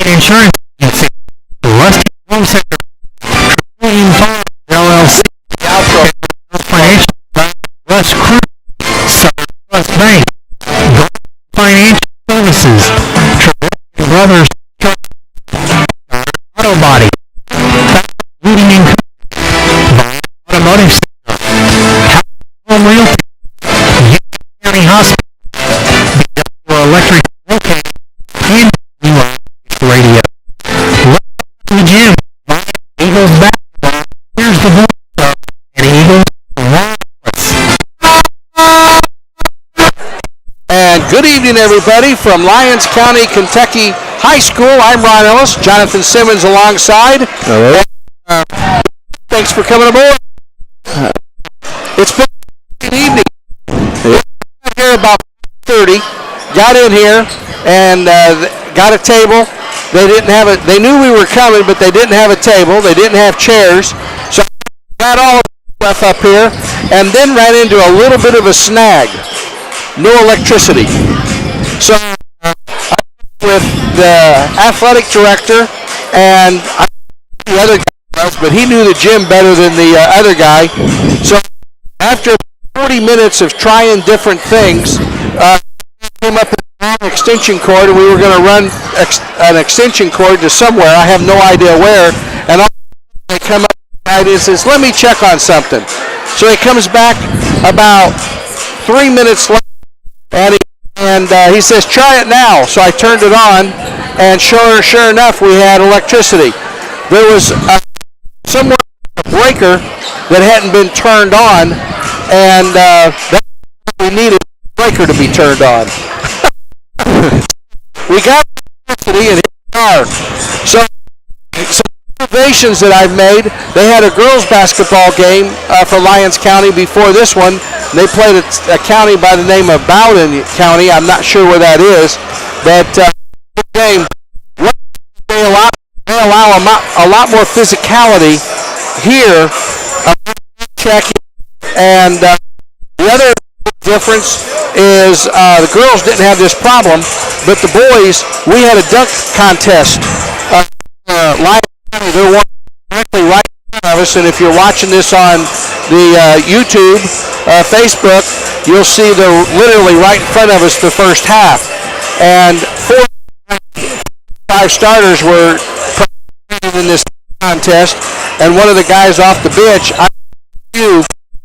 Insurance agency, the Rusty Home Center, Lyon LLC, Financial Russ Crew, Southern Trust Bank, Gold Financial Services, Brothers Auto Body, Heating and Cooling, Automotive Center, Home Realty, County Hospital, Electric Located, and Radio. Welcome to the gym. Eagles basketball. Here's the ball. And Eagles wireless. And good evening, everybody, from Lyons County, Kentucky High School. I'm Ron Ellis. Jonathan Simmons alongside. Hello. Thanks for coming aboard. It's been an evening. We got here about 30. Got in here and got a table. They didn't have it. They knew we were coming, but they didn't have a table. They didn't have chairs. So I got all the stuff up here, and then ran into a little bit of a snag. No electricity. So I with the athletic director, and I knew the other guy, but he knew the gym better than the other guy. So after 40 minutes of trying different things, came up with an extension cord, and we were going to run an extension cord to somewhere. I have no idea where. And they come up and says, "Let me check on something." So he comes back about 3 minutes later, and he says, "Try it now." So I turned it on, and sure enough, we had electricity. There was somewhere a breaker that hadn't been turned on, and that's what we needed. Breaker to be turned on. We got electricity, and here we are. So some observations that I've made. They had a girls basketball game for Lyons County before this one. They played a county by the name of Bowden County. I'm not sure where that is, but game. They allow a lot more physicality here. And the other difference is the girls didn't have this problem, but the boys, we had a dunk contest. Lyon County, they're directly right in front of us, and if you're watching this on the YouTube, Facebook, you'll see they're literally right in front of us the first half. And 4 or 5 starters were participating in this contest, and one of the guys off the bench,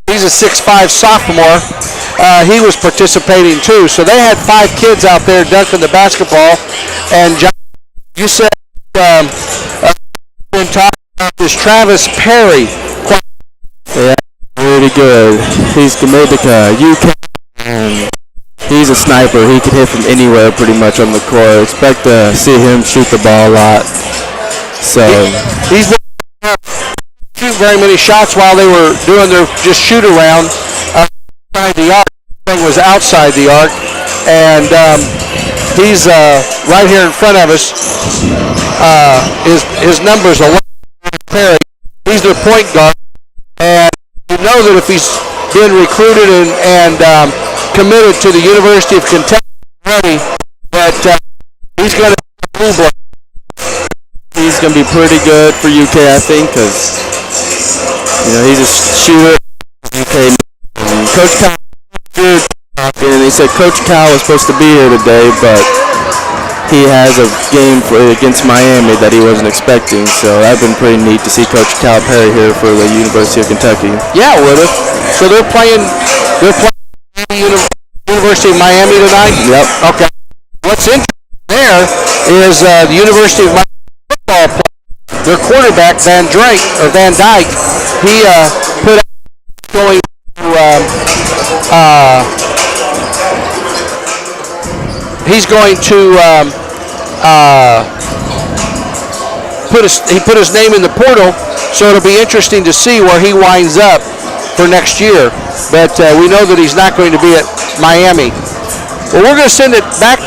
he's a 6'5" sophomore. He was participating too. So they had 5 kids out there dunking the basketball. And John, you said been talking about this Travis Perry. Yeah, really good. He's made the UK. He's a sniper. He can hit from anywhere pretty much on the court. Expect to see him shoot the ball a lot. So he's been shooting very many shots while they were doing their just shoot around. The arc thing was outside the arc, and he's right here in front of us. His number's 11. Perry. He's their point guard, and you know that if he's been recruited and committed to the University of Kentucky already, that he's going to be a blue blood. He's going to be pretty good for UK, I think, because he's a shooter. UK. Coach Kyle, and he said Coach Kyle was supposed to be here today, but he has a game against Miami that he wasn't expecting. So that's been pretty neat to see Coach Kyle Perry here for the University of Kentucky. Yeah, would have. So they're playing University of Miami tonight. Yep. Okay. What's interesting there is the University of Miami football player their quarterback, Van Dyke, he put out going to, he's going to put his name in the portal, so it'll be interesting to see where he winds up for next year. But we know that he's not going to be at Miami. Well, we're going to send it back,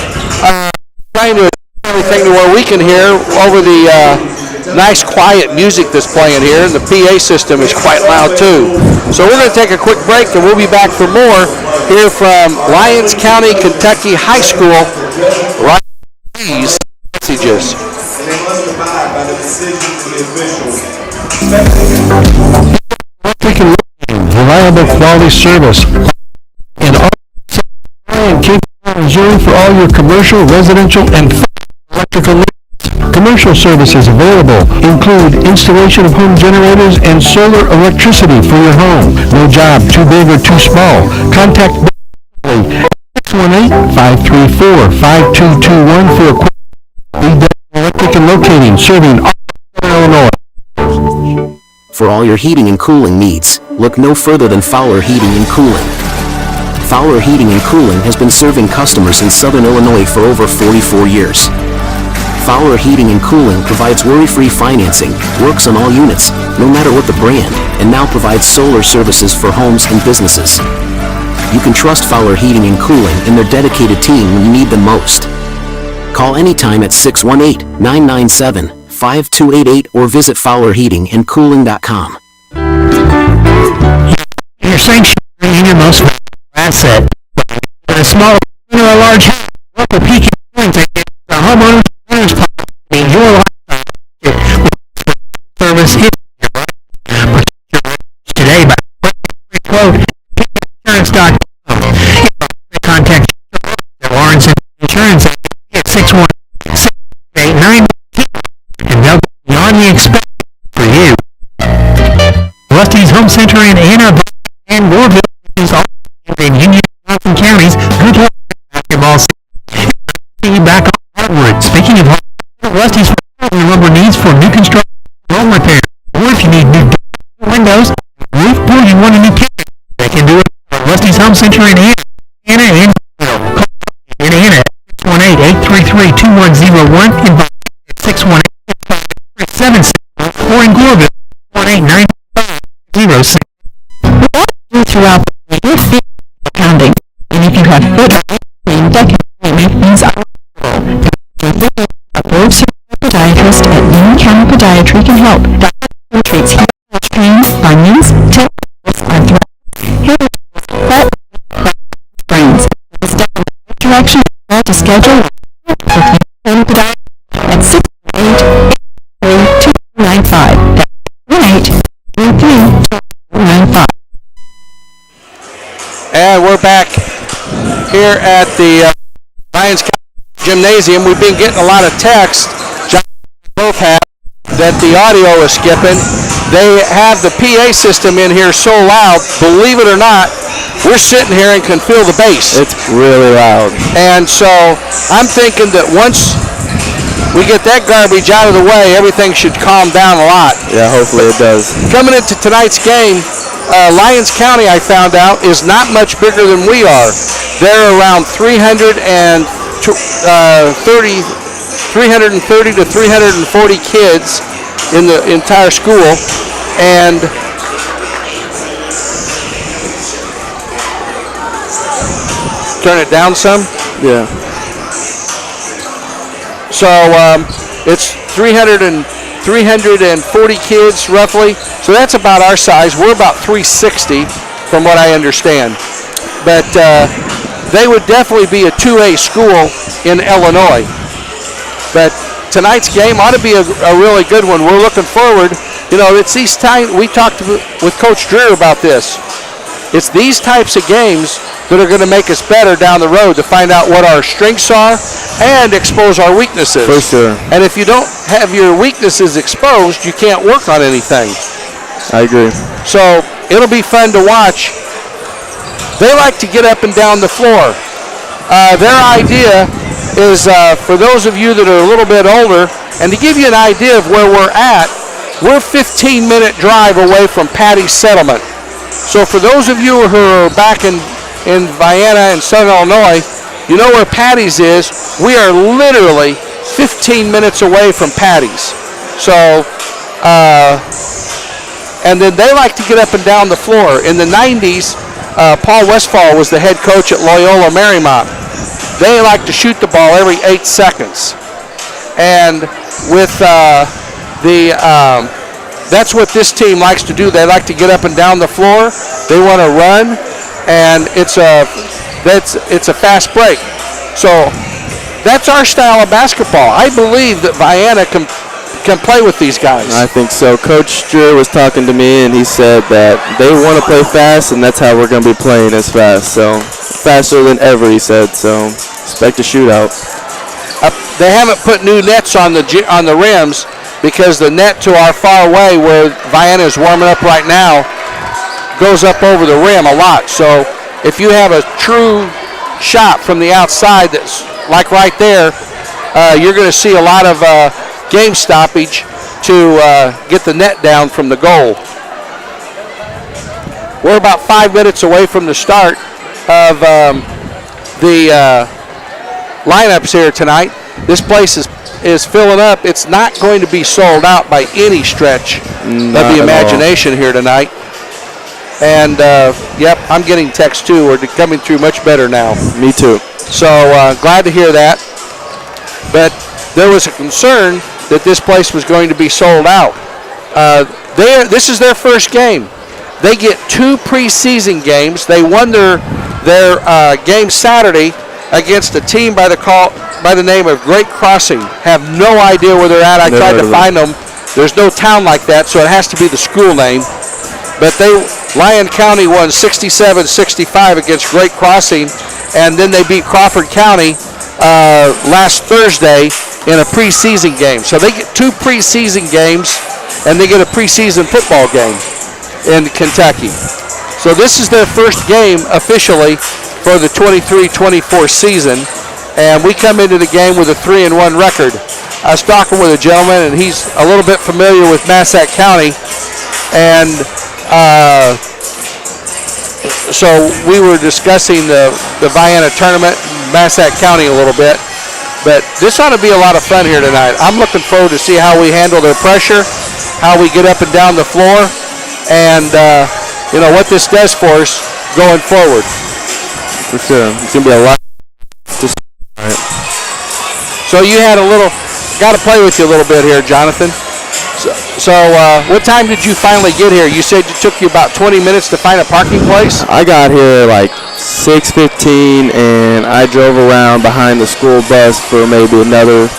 trying to everything to where we can hear over the nice quiet music that's playing here, and the PA system is quite loud too. So we're going to take a quick break, and we'll be back for more here from Lyons County, Kentucky High School. Right, these messages. Reliable quality service in all and Cape Missouri for all your commercial, residential, and electrical needs. Commercial services available include installation of home generators and solar electricity for your home. No job too big or too small. Contact 618-534-5221 for a quick electric and locating, serving all of Illinois. For all your heating and cooling needs, look no further than Fowler Heating and Cooling. Fowler Heating and Cooling has been serving customers in Southern Illinois for over 44 years. Fowler Heating and Cooling provides worry-free financing, works on all units, no matter what the brand, and now provides solar services for homes and businesses. You can trust Fowler Heating and Cooling and their dedicated team when you need them most. Call anytime at 618-997-5288 or visit FowlerHeatingandCooling.com. Your sanctuary in your most valuable asset. A small or a large house, local peak points, a homeowner's in your lifestyle service is today by quote insurance.com. Contact Lawrence Insurance at 616-889 and they'll go beyond the expected for you. Rusty's Home Center in Ann Arbor and Warville is all in Union Johnson counties. Good luck basketball. Back onward. Speaking of Rusty's lumber needs for new construction, home repair, or if you need new windows, roof, or you want a new kitchen, they can do it at Rusty's Home Center in Anna and call in Anna at 618-833-2101 and 618-537 or in Goreville 1-895-06. Throughout your field pounding, and if you have foot decking means a podiatrist at Lyon County Podiatry can help. Doctor treats heel pain, bunions, tips, arthritis, hair loss, sprains. Is done in the right direction to schedule with Lyon County Podiatry at 618-833-2295. That's 1-833-2295. And we're back here at the Lyons County Gymnasium. We've been getting a lot of text. John both have that the audio is skipping. They have the PA system in here so loud, believe it or not, we're sitting here and can feel the bass. It's really loud. And so I'm thinking that once we get that garbage out of the way, everything should calm down a lot. Yeah, hopefully it does. Coming into tonight's game, Lyons County, I found out, is not much bigger than we are. They're around 330 to 340 kids in the entire school, and turn it down some. Yeah. So it's 340 kids roughly. So that's about our size. We're about 360 from what I understand. But they would definitely be a 2A school in Illinois. But tonight's game ought to be a really good one. We're looking forward. You know, it's these times, we talked with Coach Dreer about this. It's these types of games that are going to make us better down the road to find out what our strengths are and expose our weaknesses. For sure. And if you don't have your weaknesses exposed, you can't work on anything. I agree. So it'll be fun to watch. They like to get up and down the floor. Their idea is, for those of you that are a little bit older, and to give you an idea of where we're at, we're 15-minute drive away from Patty's Settlement. So for those of you who are back in Vienna and Southern Illinois, you know where Patty's is. We are literally 15 minutes away from Patty's. So, and then they like to get up and down the floor. In the 90s, Paul Westphal was the head coach at Loyola Marymount. They like to shoot the ball every 8 seconds. And with that's what this team likes to do. They like to get up and down the floor. They want to run, and it's a fast break. So that's our style of basketball. I believe that Vienna can play with these guys. I think so. Coach Drew was talking to me, and he said that they want to play fast, and that's how we're going to be playing as fast. So faster than ever, he said. So expect a shootout. They haven't put new nets on the rims because the net to our far away where Vienna is warming up right now goes up over the rim a lot. So if you have a true shot from the outside that's like right there, you're going to see a lot of game stoppage to get the net down from the goal. We're about 5 minutes away from the start of the lineups here tonight. This place is filling up. It's not going to be sold out by any stretch of the imagination here tonight. And, yep, I'm getting text too. We're coming through much better now. Me too. So glad to hear that. But there was a concern that this place was going to be sold out. This is their first game. They get 2 preseason games. They won their game Saturday against a team by the name of Great Crossing. Have no idea where they're at. I tried to find them. There's no town like that, so it has to be the school name. But Lyon County won 67-65 against Great Crossing, and then they beat Crawford County last Thursday in a preseason game. So they get 2 preseason games, and they get a preseason football game in Kentucky. So this is their first game officially for the 23-24 season, and we come into the game with a 3-1 record. I was talking with a gentleman, and he's a little bit familiar with Massac County, and so we were discussing the Vienna tournament, Massac County a little bit, but this ought to be a lot of fun here tonight. I'm looking forward to see how we handle their pressure, how we get up and down the floor, and what this does for us going forward. For sure. It's going to be a lot. So you had got to play with you a little bit here, Jonathan. So what time did you finally get here? You said it took you about 20 minutes to find a parking place? I got here like 6:15, and I drove around behind the school bus for maybe another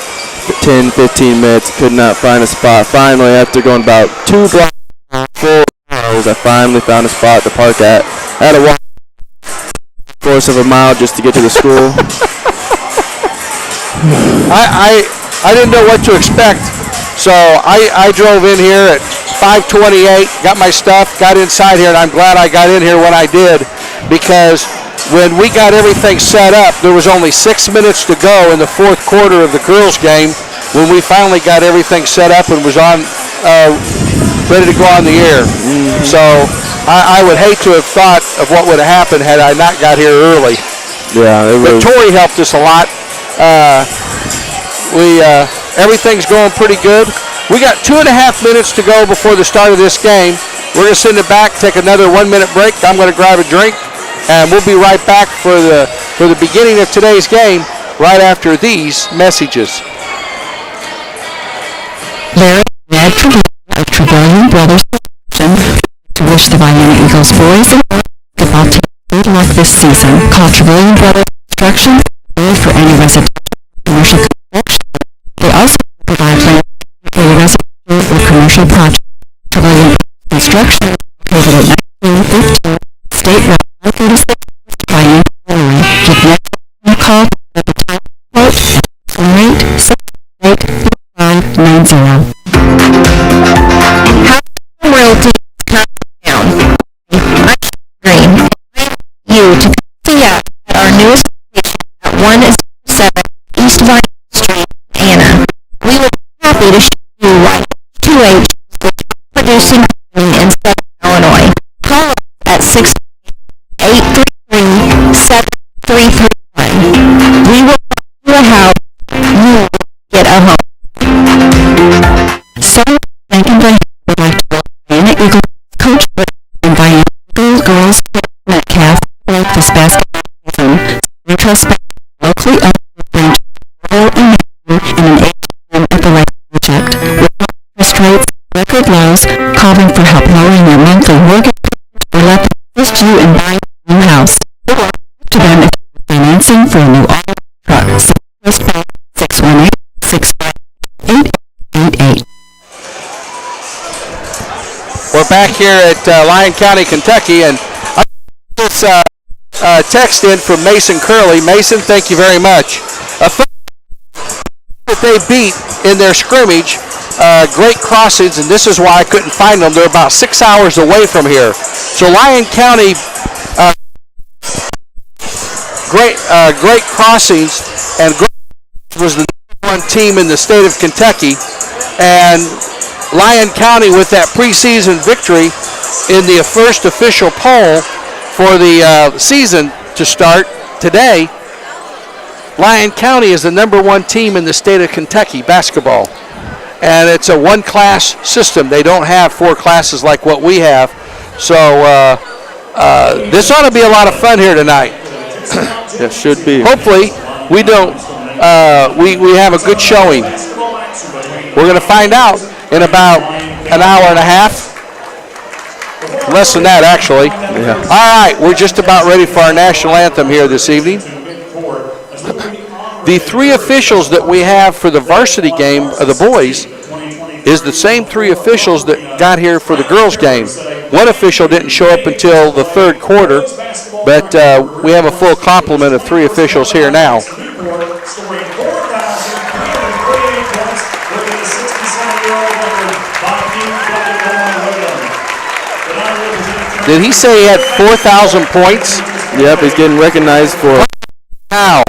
10-15 minutes. Could not find a spot. Finally, after going about 2 blocks, 4 hours, I finally found a spot to park at. I had to walk the course of a mile just to get to the school. I didn't know what to expect, so I drove in here at 5:28, got my stuff, got inside here, and I'm glad I got in here when I did, because when we got everything set up, there was only 6 minutes to go in the 4th quarter of the girls' game when we finally got everything set up and was on ready to go on the air. Mm-hmm. So I would hate to have thought of what would have happened had I not got here early. Yeah, but Tori helped us a lot. Everything's going pretty good. We got 2.5 minutes to go before the start of this game. We're going to send it back, take another 1-minute break. I'm going to grab a drink, and we'll be right back for the beginning of today's game right after these messages. Larry and Ed Trevilian of Trevilian Brothers to wish the Vienna Eagles boys and girls basketball team good luck this season. Call Trevilian Brothers Construction for any residential commercial construction. They also provide land for your residential or commercial project. Trevilian Construction located at 1915 State Road 136 Vienna, Illinois. Give next a call at the top quote at 868-3590. Housing Realty is coming down. I'm Green, and I invite you to come see us at our newest location at 107 East Vienna Street, Anna. We will be happy to show you why 2H is the contest locally owned branch oil and an ATM at the Lake Project. With interest rates record lows, call them for help lowering your monthly mortgage or let them assist you in buying a new house. Or to them if you're financing for a new auto truck. 618-658-8888. We're back here at Lyon County, Kentucky, and I got this text in from Mason Curley. Mason, thank you very much. That they beat in their scrimmage, Great Crossings, and this is why I couldn't find them. They're about 6 hours away from here. So Lyon County, Great Crossings, and was the number 1 team in the state of Kentucky, and Lyon County with that preseason victory in the first official poll for the season to start today. Lyon County is the number 1 team in the state of Kentucky basketball, and it's a 1-class system. They don't have 4 classes like what we have, so this ought to be a lot of fun here tonight. It should be. Hopefully we don't we have a good showing. We're going to find out in about an hour and a half. Less than that, actually. Yeah. All right, we're just about ready for our national anthem here this evening. The 3 officials that we have for the varsity game of the boys is the same 3 officials that got here for the girls game. 1 official didn't show up until the 3rd quarter, but we have a full complement of 3 officials here now. Did he say he had 4,000 points? Yep, he's getting recognized for. How?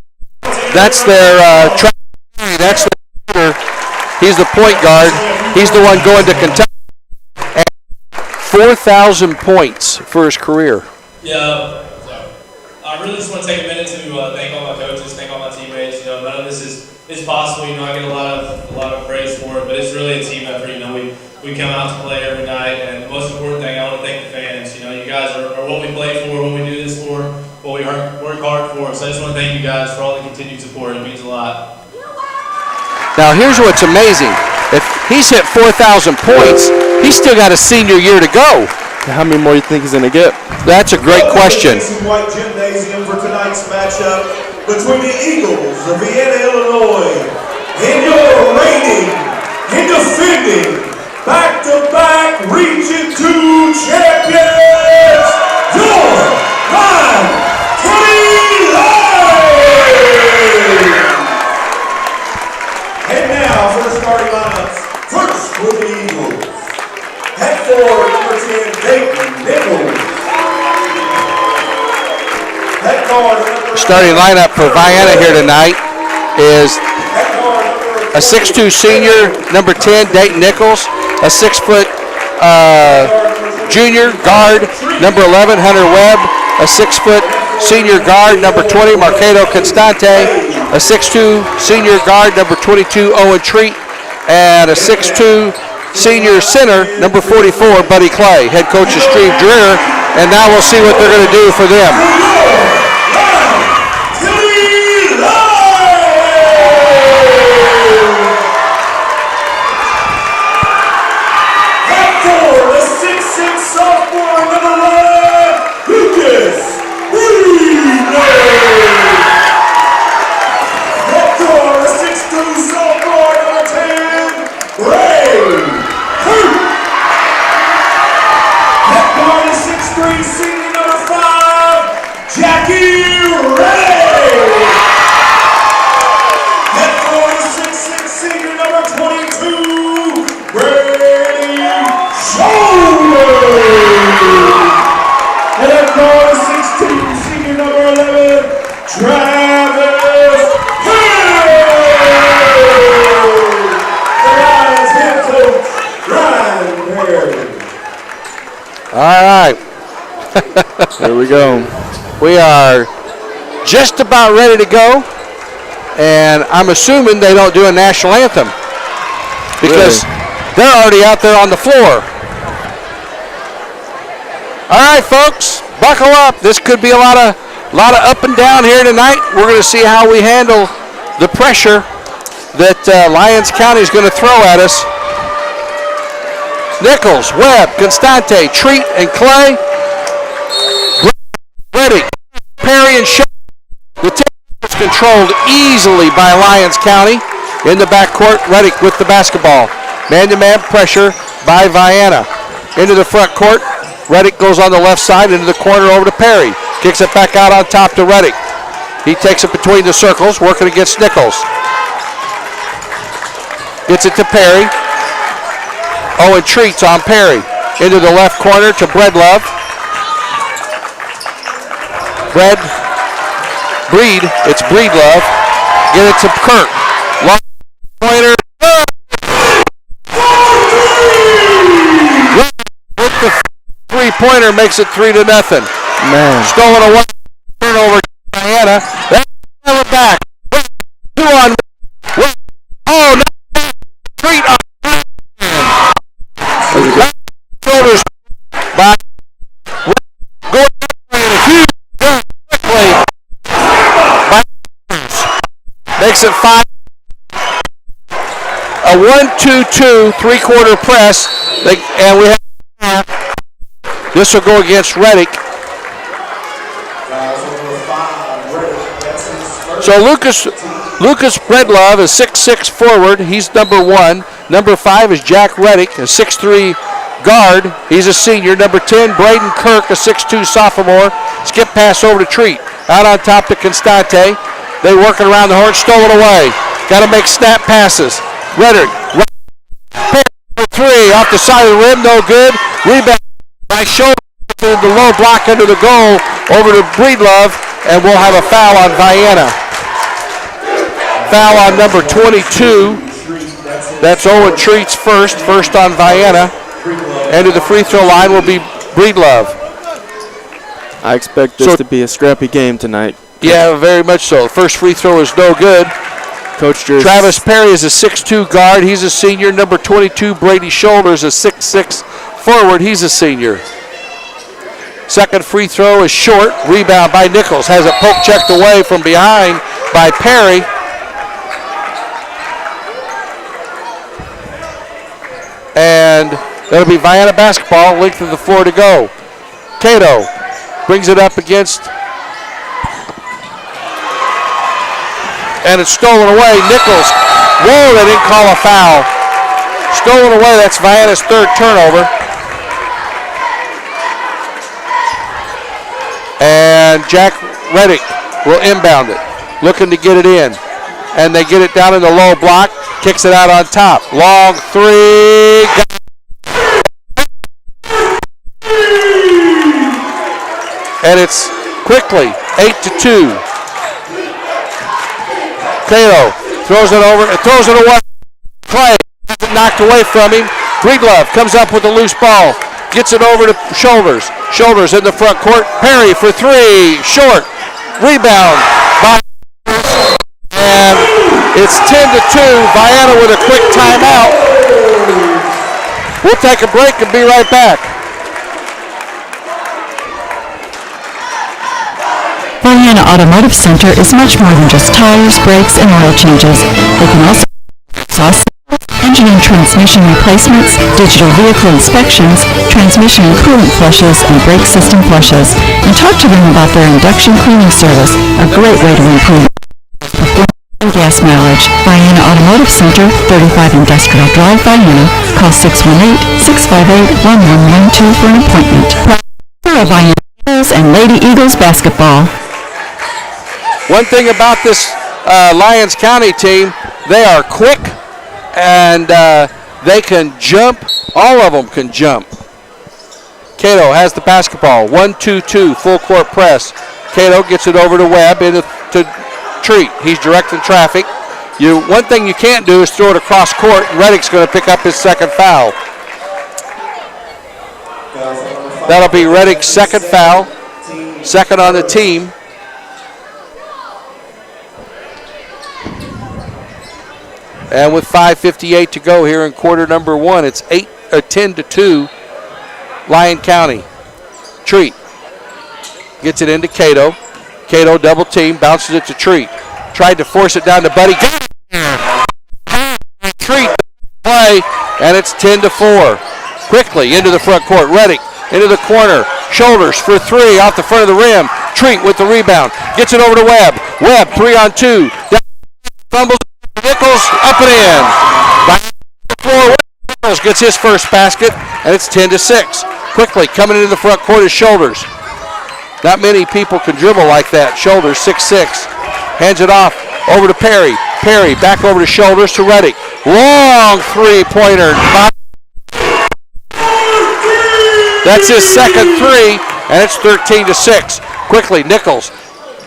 That's their that's the leader. He's the point guard. He's the one going to Kentucky. 4,000 points for his career. Yeah. I really just want to take a minute to thank all my coaches, thank all my teammates. None of this is possible. I get a lot of praise for it, but it's really a team effort. We come out to play every night, and the most important thing, I want to thank the fans. You guys are what we play for, what we do this for, what we work hard for. So I just want to thank you guys for all the continued support. It means a lot. Now here's what's amazing. If he's hit 4,000 points, he's still got a senior year to go. How many more do you think he's going to get? That's a great question. White Gymnasium for tonight's matchup between the Eagles of Vienna, Illinois, and your reigning and defending back-to-back Region 2 champions, your Lyon County Lions! And now for the starting lineups. First with the Eagles. At forward, number 10, Dayton Nichols. Starting lineup for Vienna here tonight is a 6'2 senior, number 10, Dayton Nichols, a 6-foot junior guard, number 11, Hunter Webb, a 6-foot senior guard, number 20, Marcado Constante, a 6'2 senior guard, number 22, Owen Treat, and a 6'2 senior center, number 44, Buddy Clay. Head coach is Steve Dreer, and now we'll see what they're going to do for them. There we go. We are just about ready to go, and I'm assuming they don't do a national anthem because they're already out there on the floor. All right, folks, buckle up. This could be a lot of A lot of up and down here tonight. We're going to see how we handle the pressure that Lyons County is going to throw at us. Nichols, Webb, Constante, Treat, and Clay. Reddick, Perry, and Shea. The tip is controlled easily by Lyons County. In the backcourt, Reddick with the basketball. Man-to-man pressure by Vienna. Into the front court. Reddick goes on the left side into the corner over to Perry. Kicks it back out on top to Reddick. He takes it between the circles, working against Nichols. Gets it to Perry. Owen Treats on Perry. Into the left corner to Breedlove. Breed, it's Breedlove. Get it to Kirk. Long pointer. With the three-pointer makes it 3-0. Man. Stolen away. Turnover. Diana. That's back. 2 on. Oh, no. Treat on. Shoulders by. Going in a huge quickly. Makes it 5. A 1-2-2 three-quarter press. And we have. This will go against Reddick. So Lucas Breedlove is 6'6" forward. He's number 1. Number 5 is Jack Reddick, a 6'3" guard. He's a senior. Number 10, Braden Kirk, a 6'2" sophomore. Skip pass over to Treat. Out on top to Constante. They working around the horn, stolen away. Got to make snap passes. Reddick. For 3 off the side of the rim, no good. Rebound by shoulder to the low block under the goal over to Breedlove, and we'll have a foul on Vienna. Foul on number 22. That's Owen Treats first on Vienna. And to the free throw line will be Breedlove. I expect this to be a scrappy game tonight. Yeah, very much so. First free throw is no good. Coach Jersey. Travis Perry is a 6'2" guard. He's a senior. Number 22, Brady Shoulders, a 6'6" forward. He's a senior. Second free throw is short. Rebound by Nichols. Has it poke checked away from behind by Perry. And that'll be Vienna basketball. Length of the floor to go. Cato brings it up against. And it's stolen away. Nichols. Whoa, they didn't call a foul. Stolen away. That's Vienna's third turnover. And Jack Reddick will inbound it. Looking to get it in. And they get it down in the low block. Kicks it out on top. Long 3. And it's quickly 8-2. Cato throws it over, throws it away. Clay has it knocked away from him. Breedlove comes up with a loose ball. Gets it over to Shoulders. Shoulders in the front court. Perry for 3. Short. Rebound by. And it's 10-2. Vienna with a quick timeout. We'll take a break and be right back. Vienna Automotive Center is much more than just tires, brakes, and oil changes. They can also exhaust engine and transmission replacements, digital vehicle inspections, transmission and coolant flushes, and brake system flushes. And talk to them about their induction cleaning service, a great way to improve performance and gas mileage. Vienna Automotive Center, 35 Industrial Drive, Vienna. Call 618-658-1112 for an appointment. For Vienna Eagles and Lady Eagles basketball. One thing about this Lyons County team, they are quick and they can jump. All of them can jump. Cato has the basketball. 1-2-2, full court press. Cato gets it over to Webb into Treat. He's directing traffic. One thing you can't do is throw it across court. Reddick's going to pick up his second foul. That'll be Reddick's second foul. Second on the team. And with 5:58 to go here in quarter number 1, it's 10-2 Lyon County. Treat gets it into Cato. Cato double team, bounces it to Treat. Tried to force it down to Buddy. Treat play, and it's 10-4. Quickly into the front court. Reddick into the corner. Shoulders for three off the front of the rim. Treat with the rebound. Gets it over to Webb. Webb 3-on-2. Fumbles. Nichols up and in. By the floor. Nichols gets his first basket, and it's 10-6. Quickly coming into the front court is Shoulders. Not many people can dribble like that. Shoulders 6'6". Hands it off over to Perry. Perry back over to Shoulders to Reddick. Long three-pointer. That's his second three, and it's 13-6. Quickly, Nichols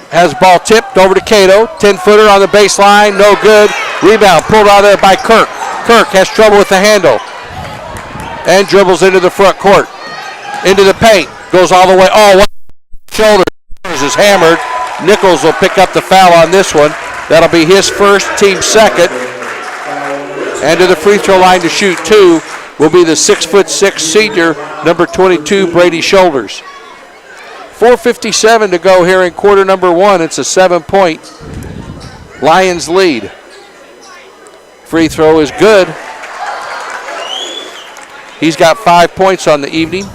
has ball tipped over to Cato. 10-footer on the baseline, no good. Rebound pulled out of there by Kirk. Kirk has trouble with the handle and dribbles into the front court. Into the paint, goes all the way. Oh, Shoulders is hammered. Nichols will pick up the foul on this one. That'll be his first, team second. And to the free throw line to shoot two will be the 6'6" senior, number 22, Brady Shoulders. 4:57 to go here in quarter number one. It's a 7-point Lions lead. Free throw is good. He's got 5 points on the evening.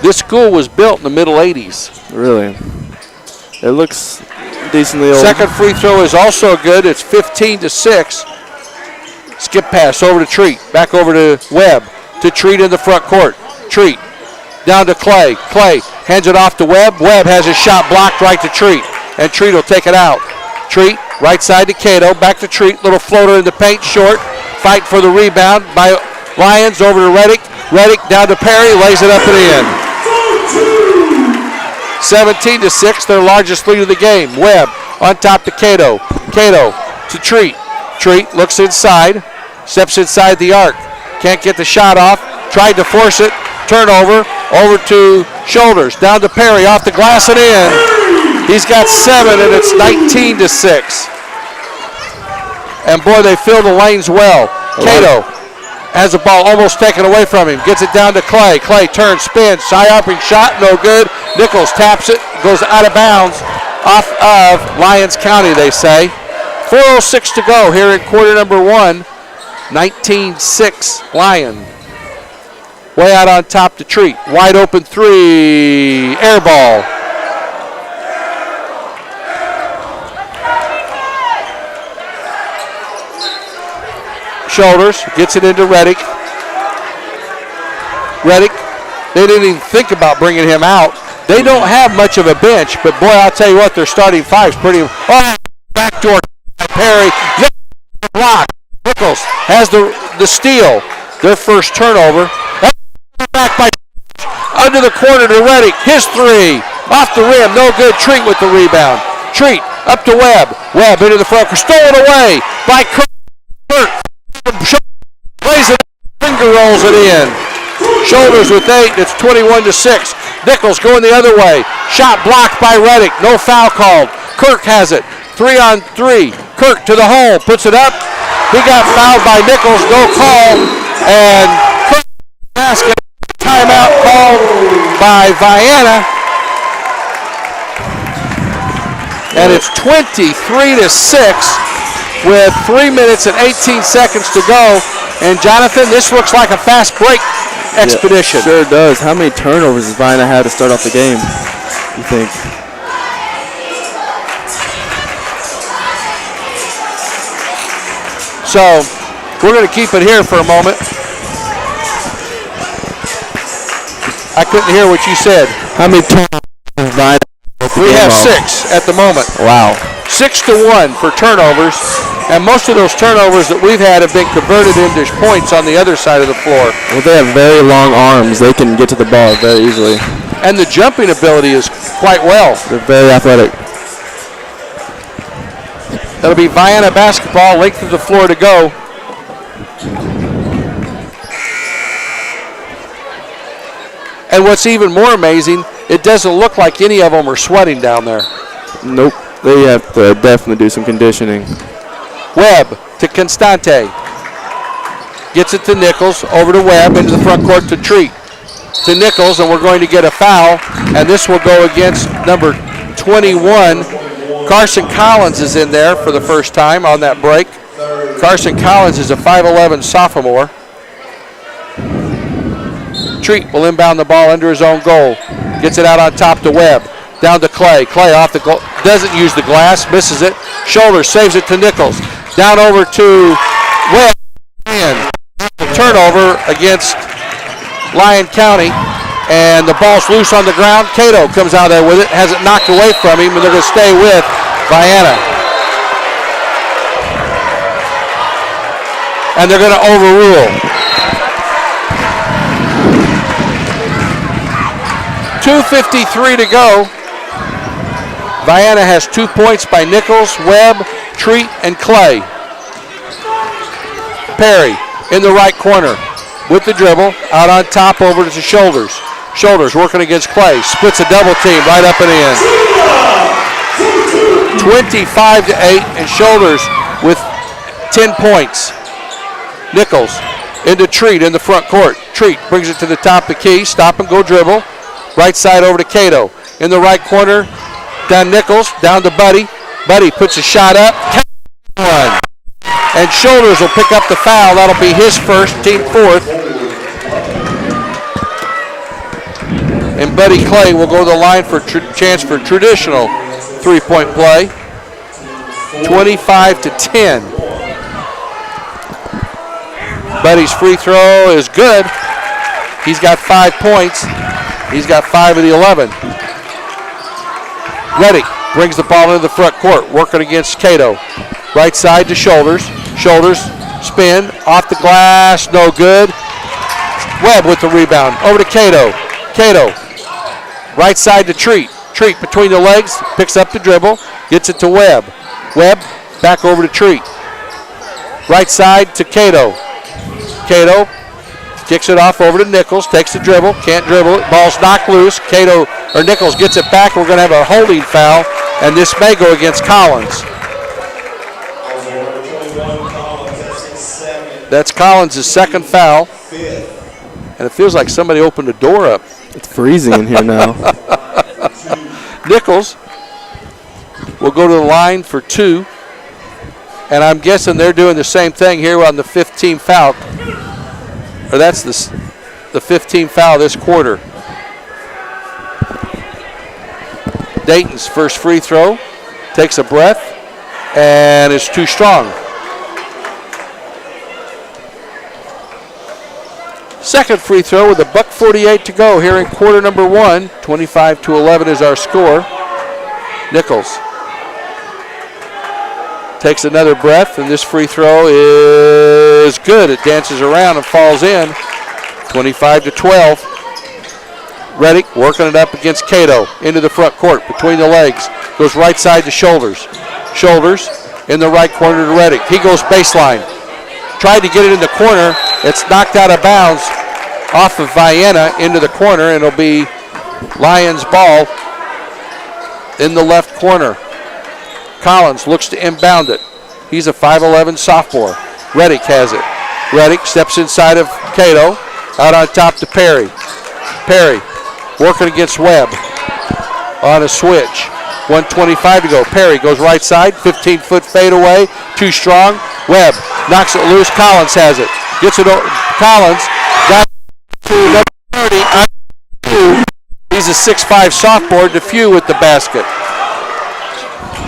This school was built in the middle 80s. Really? It looks decently old. Second free throw is also good. It's 15-6. Skip pass over to Treat. Back over to Webb. To Treat in the front court. Treat down to Clay. Clay hands it off to Webb. Webb has his shot blocked right to Treat. And Treat will take it out. Treat right side to Cato. Back to Treat. Little floater in the paint. Short. Fight for the rebound by Lions over to Reddick. Reddick down to Perry. Lays it up and in. 17-6, their largest lead of the game. Webb on top to Cato. Cato to Treat. Treat looks inside, steps inside the arc. Can't get the shot off. Tried to force it. Turnover. Over to Shoulders. Down to Perry. Off the glass and in. He's got 7, and it's 19-6. And boy, they fill the lanes well. Cato has the ball almost taken away from him. Gets it down to Clay. Clay turns, spins, high-upping shot, no good. Nichols taps it, goes out of bounds off of Lyons County, they say. 4:06 to go here in quarter number one. 19-6 Lion. Way out on top to Treat. Wide open three. Air ball. Shoulders, gets it into Reddick. Reddick, they didn't even think about bringing him out. They don't have much of a bench, but boy, I'll tell you what, their starting five's pretty. Oh, backdoor Perry, block. Nichols has the steal. Their first turnover. Back by under the corner to Reddick. His three off the rim, no good. Treat with the rebound. Treat up to Webb. Webb into the front, stolen away by Kirk. Plays it, finger rolls it in. Shoulders with 8, it's 21-6. Nichols going the other way. Shot blocked by Reddick, no foul called. Kirk has it, 3-on-3. Kirk to the hole, puts it up. He got fouled by Nichols, no call. And Kirk basket, timeout called by Vienna. And it's 23-6. With 3 minutes and 18 seconds to go. And Jonathan, this looks like a fast break expedition. Yeah, sure does. How many turnovers does Vienna have to start off the game, you think? So we're going to keep it here for a moment. I couldn't hear what you said. How many turnovers does Vienna have? We have 6 at the moment. Wow. 6-1 for turnovers, and most of those turnovers that we've had have been converted into points on the other side of the floor. Well, they have very long arms. They can get to the ball very easily. And the jumping ability is quite well. They're very athletic. That'll be Vienna basketball, length of the floor to go. And what's even more amazing, it doesn't look like any of them are sweating down there. Nope. They have to definitely do some conditioning. Webb to Constante. Gets it to Nichols. Over to Webb into the front court to Treat. to Nichols, and we're going to get a foul, and this will go against number 21. Carson Collins is in there for the first time on that break. Carson Collins is a 5'11 sophomore. Treat will inbound the ball under his own goal. Gets it out on top to Webb. Down to Clay. Clay off the goal. Doesn't use the glass. Misses it. Shoulder saves it to Nichols. Down over to Webb. And turnover against Lyon County. And the ball's loose on the ground. Cato comes out there with it. Has it knocked away from him. And they're going to stay with Vienna. And they're going to overrule. 2:53 to go. Vienna has 2 points by Nichols, Webb, Treat, and Clay. Perry in the right corner with the dribble, out on top over to Shoulders. Shoulders working against Clay, splits a double team right up and in. 25-8, and Shoulders with 10 points. Nichols into Treat in the front court. Treat brings it to the top of the key, stop and go dribble. Right side over to Cato. In the right corner, down Nichols, down to Buddy. Buddy puts a shot up. One. And Shoulders will pick up the foul. That'll be his first, team fourth. And Buddy Clay will go to the line for chance for traditional three-point play. 25-10. Buddy's free throw is good. He's got 5 points. He's got 5 of the 11. Reddick brings the ball into the front court, working against Cato. Right side to Shoulders. Shoulders, spin, off the glass, no good. Webb with the rebound, over to Cato. Cato, right side to Treat. Treat between the legs, picks up the dribble, gets it to Webb. Webb, back over to Treat. Right side to Cato. Cato kicks it off over to Nichols, takes the dribble, can't dribble it, ball's knocked loose. Nichols gets it back. We're going to have a holding foul, and this may go against Collins. That's Collins' second foul, and it feels like somebody opened the door up. It's freezing in here now. Nichols will go to the line for 2, and I'm guessing they're doing the same thing here on the 15th foul. Or that's the 15th foul this quarter. Dayton's first free throw, takes a breath, and is too strong. Second free throw with $1:48 to go here in quarter number 1. 25-11 is our score. Nichols takes another breath, and this free throw is good. It dances around and falls in. 25-12. Reddick working it up against Cato into the front court between the legs. Goes right side to Shoulders. Shoulders in the right corner to Reddick. He goes baseline. Tried to get it in the corner. It's knocked out of bounds off of Vienna into the corner, and it'll be Lions ball in the left corner. Collins looks to inbound it. He's a 5'11 sophomore. Reddick has it. Reddick steps inside of Cato. Out on top to Perry. Perry working against Webb on a switch. 1:25 to go. Perry goes right side. 15-foot fadeaway. Too strong. Webb knocks it loose. Collins has it. Gets it over. Collins got to number 30. He's a 6'5 sophomore. DeFew with the basket.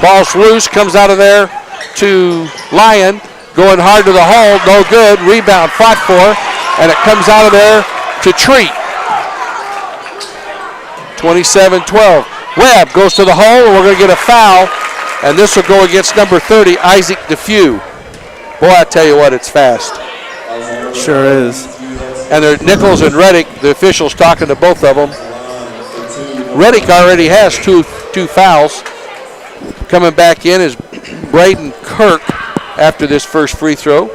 Ball's loose, comes out of there to Lyon, going hard to the hole, no good. Rebound fought for, and it comes out of there to Treat. 27-12. Webb goes to the hole, and we're going to get a foul, and this will go against number 30, Isaac DeFew. Boy, I tell you what, it's fast. Sure is. And they're Nichols and Reddick, the officials talking to both of them. Reddick already has two fouls. Coming back in is Braden Kirk after this first free throw.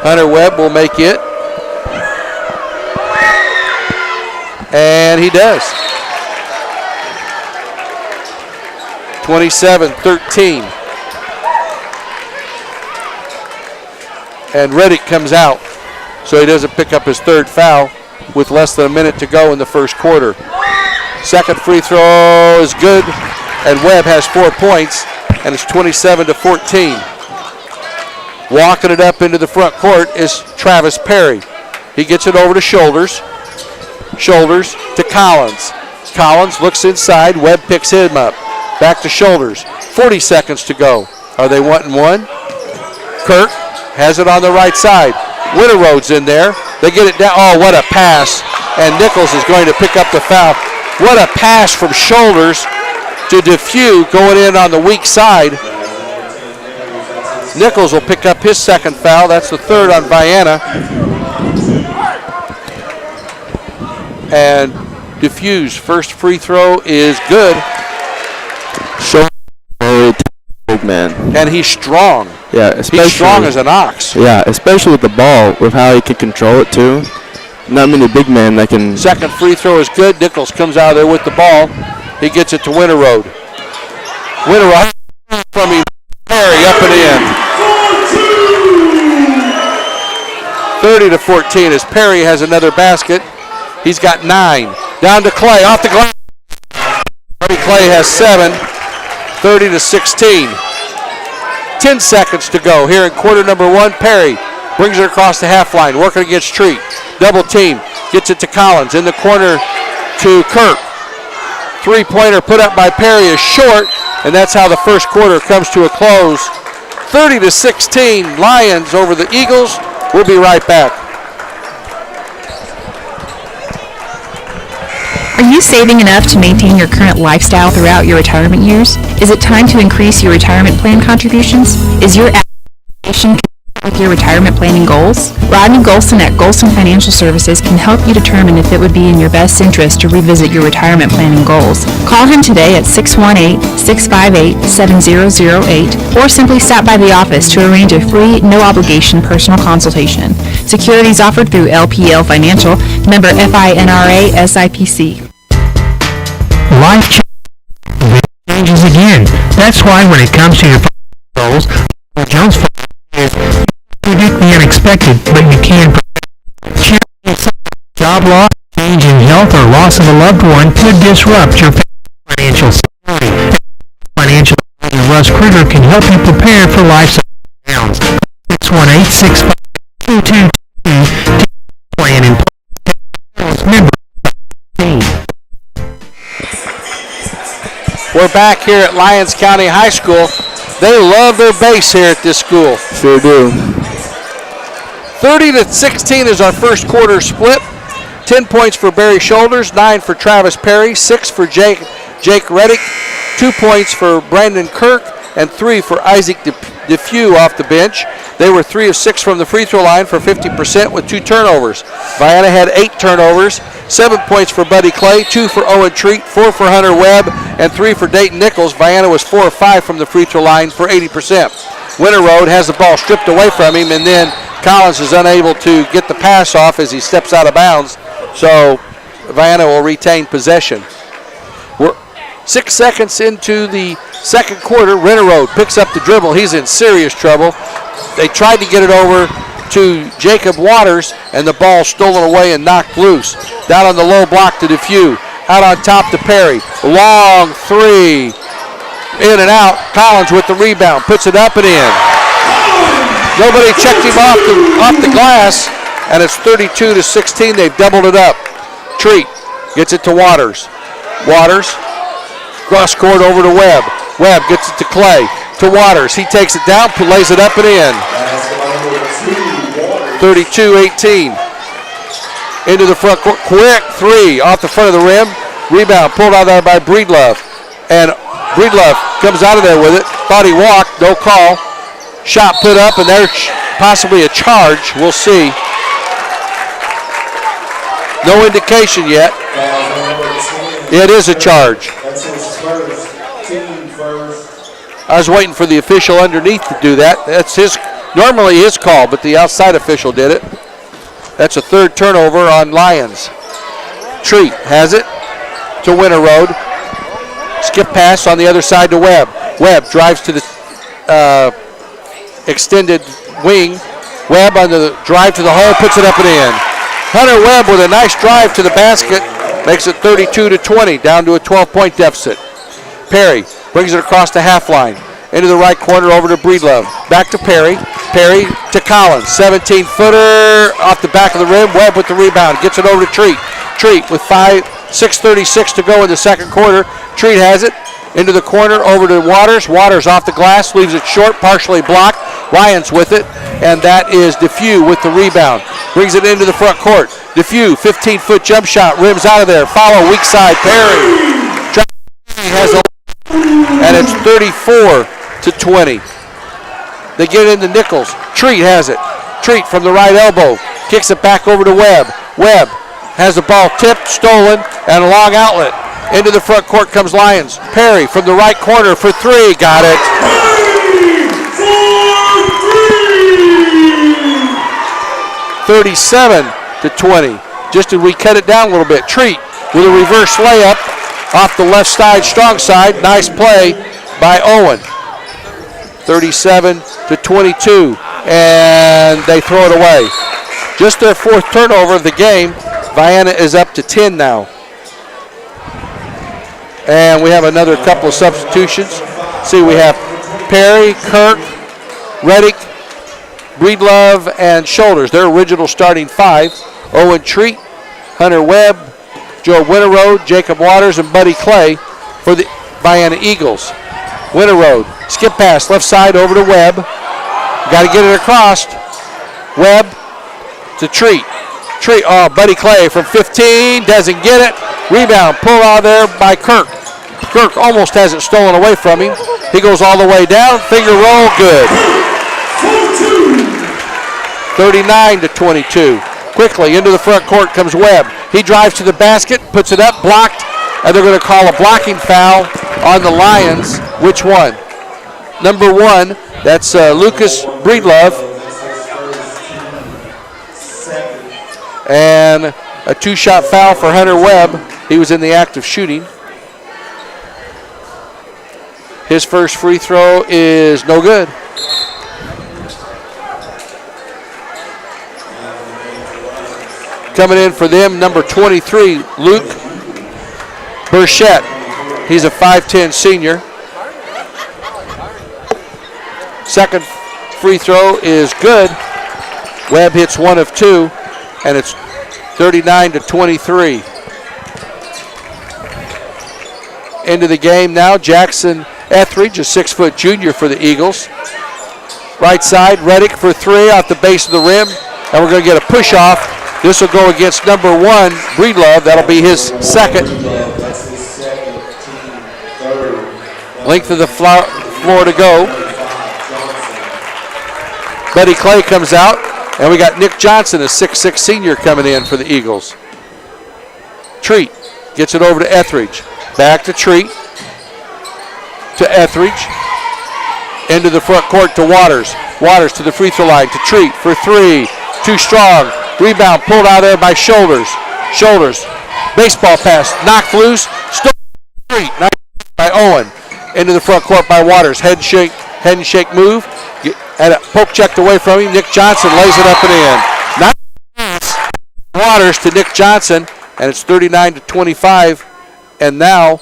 Hunter Webb will make it. And he does. 27-13. And Reddick comes out, so he doesn't pick up his third foul. with less than a minute to go in the first quarter. Second free throw is good, and Webb has 4 points, and it's 27-14. Walking it up into the front court is Travis Perry. He gets it over to Shoulders. Shoulders to Collins. Collins looks inside. Webb picks him up. Back to Shoulders. 40 seconds to go. Are they wanting one? Kirk has it on the right side. Winterroad's in there. They get it down. Oh, what a pass. And Nichols is going to pick up the foul. What a pass from Shoulders to DeFew going in on the weak side. Nichols will pick up his second foul. That's the third on Vienna. And DeFew's first free throw is good. Big man. And he's strong. Yeah, especially. He's strong as an ox. Yeah, especially with the ball, with how he can control it too. Not many big men that can. Second free throw is good. Nichols comes out of there with the ball. He gets it to Winterroad. Winterroad from him. Perry up and in. 30-14 as Perry has another basket. He's got 9. Down to Clay off the glass. Clay has 7. 30-16. 10 seconds to go here in quarter number 1. Perry brings it across the half line, working against Treat. Double team. Gets it to Collins. In the corner to Kirk. Three-pointer put up by Perry is short, and that's how the first quarter comes to a close. 30-16, Lions over the Eagles. We'll be right back. Are you saving enough to maintain your current lifestyle throughout your retirement years? Is it time to increase your retirement plan contributions? Is your application with your retirement planning goals? Rodney Golson at Golson Financial Services can help you determine if it would be in your best interest to revisit your retirement planning goals. Call him today at 618-658-7008 or simply stop by the office to arrange a free, no-obligation personal consultation. Securities offered through LPL Financial, member FINRA SIPC. Life changes again. That's why when it comes to your goals, Jones is predict the unexpected, but you can prepare. Job loss, change in health, or loss of a loved one could disrupt your financial security. Financial advisor Russ Kruger can help you prepare for life's downs. 618-652-2222 plan and member team. We're back here at Lyons County High School. They love their base here at this school. Sure do. 30-16 is our first quarter split. 10 points for Barry Shoulders, 9 for Travis Perry, 6 for Jake Reddick, 2 points for Brandon Kirk, and 3 for Isaac DeFew off the bench. They were 3 of 6 from the free throw line for 50% with 2 turnovers. Vienna had 8 turnovers, 7 points for Buddy Clay, 2 for Owen Treat, 4 for Hunter Webb, and 3 for Dayton Nichols. Vienna was 4 of 5 from the free throw line for 80%. Winterroad has the ball stripped away from him, and then Collins is unable to get the pass off as he steps out of bounds. So Vienna will retain possession. We're 6 seconds into the second quarter. Winterroad picks up the dribble. He's in serious trouble. They tried to get it over to Jacob Waters, and the ball stolen away and knocked loose. Down on the low block to DeFew. Out on top to Perry. Long three. In and out. Collins with the rebound. Puts it up and in. Nobody checked him off the glass, and it's 32-16. They've doubled it up. Treat gets it to Waters. Waters, cross court over to Webb. Webb gets it to Clay. To Waters. He takes it down, lays it up and in. 32-18. Into the front court. Quick three off the front of the rim. Rebound pulled out there by Breedlove. And Breedlove comes out of there with it. Thought he walked. No call. Shot put up, and there's possibly a charge. We'll see. No indication yet. It is a charge. That's his first, team first. I was waiting for the official underneath to do that. That's normally his call, but the outside official did it. That's a third turnover on Lions. Treat has it to Winterroad. Skip pass on the other side to Webb. Webb drives to the extended wing. Webb on the drive to the hole, puts it up and in. Hunter Webb with a nice drive to the basket. Makes it 32-20, down to a 12-point deficit. Perry brings it across the half line. Into the right corner, over to Breedlove. Back to Perry. Perry to Collins. 17-footer off the back of the rim. Webb with the rebound. Gets it over to Treat. Treat with 6:36 to go in the second quarter. Treat has it. Into the corner, over to Waters. Waters off the glass, leaves it short, partially blocked. Lyons with it, and that is DeFew with the rebound. Brings it into the front court. DeFew, 15-foot jump shot, rims out of there. Follow, weak side, Perry. Has a, and it's 34-20. They get into Nichols. Treat has it. Treat from the right elbow. Kicks it back over to Webb. Webb has the ball tipped, stolen, and a long outlet. Into the front court comes Lyons. Perry from the right corner for three. Got it. 37-20. Just as we cut it down a little bit. Treat with a reverse layup off the left side, strong side. Nice play by Owen. 37-22. And they throw it away. Just their fourth turnover of the game. Vienna is up to 10 now. And we have another couple of substitutions. See, we have Perry, Kirk, Reddick, Breedlove, and Shoulders. Their original starting five. Owen Treat, Hunter Webb, Joe Winterroad, Jacob Waters, and Buddy Clay for the Vienna Eagles. Winterroad, skip pass, left side over to Webb. Got to get it across. Webb to Treat. Treat, Buddy Clay from 15, doesn't get it. Rebound, pulled out there by Kirk. Kirk almost has it stolen away from him. He goes all the way down, finger roll, good. 39-22. Quickly into the front court comes Webb. He drives to the basket, puts it up, blocked, and they're going to call a blocking foul on the Lions. Which one? Number 1, that's Lucas Breedlove. And a two-shot foul for Hunter Webb. He was in the act of shooting. His first free throw is no good. Coming in for them, number 23, Luke Burchett. He's a 5'10 senior. Second free throw is good. Webb hits 1 of 2, and it's 39-23. Into the game now, Jackson Etheridge, a 6-foot junior for the Eagles. Right side, Reddick for 3 off the base of the rim, and we're going to get a push off. This will go against number 1, Breedlove. That'll be his second. Length of the floor to go. Buddy Clay comes out, and we got Nick Johnson, a 6'6 senior, coming in for the Eagles. Treat gets it over to Etheridge. Back to Treat. To Etheridge. Into the front court to Waters. Waters to the free throw line to Treat for 3. Too strong. Rebound pulled out there by Shoulders. Shoulders. Baseball pass. Knocked loose. Still Treat. Knocked by Owen. Into the front court by Waters. Head and shake move. Had it poke checked away from him. Nick Johnson lays it up and in. Nice. Waters to Nick Johnson. And it's 39-25. And now,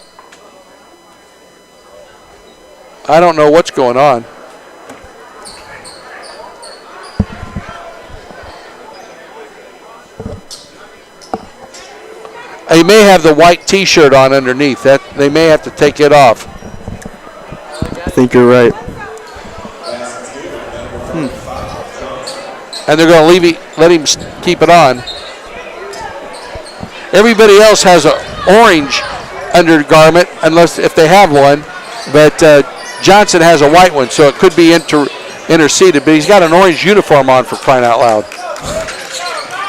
I don't know what's going on. He may have the white T-shirt on underneath. That they may have to take it off. I think you're right. And they're going to let him keep it on. Everybody else has an orange undergarment, unless if they have one. But Johnson has a white one, so it could be interceded. But he's got an orange uniform on, for crying out loud.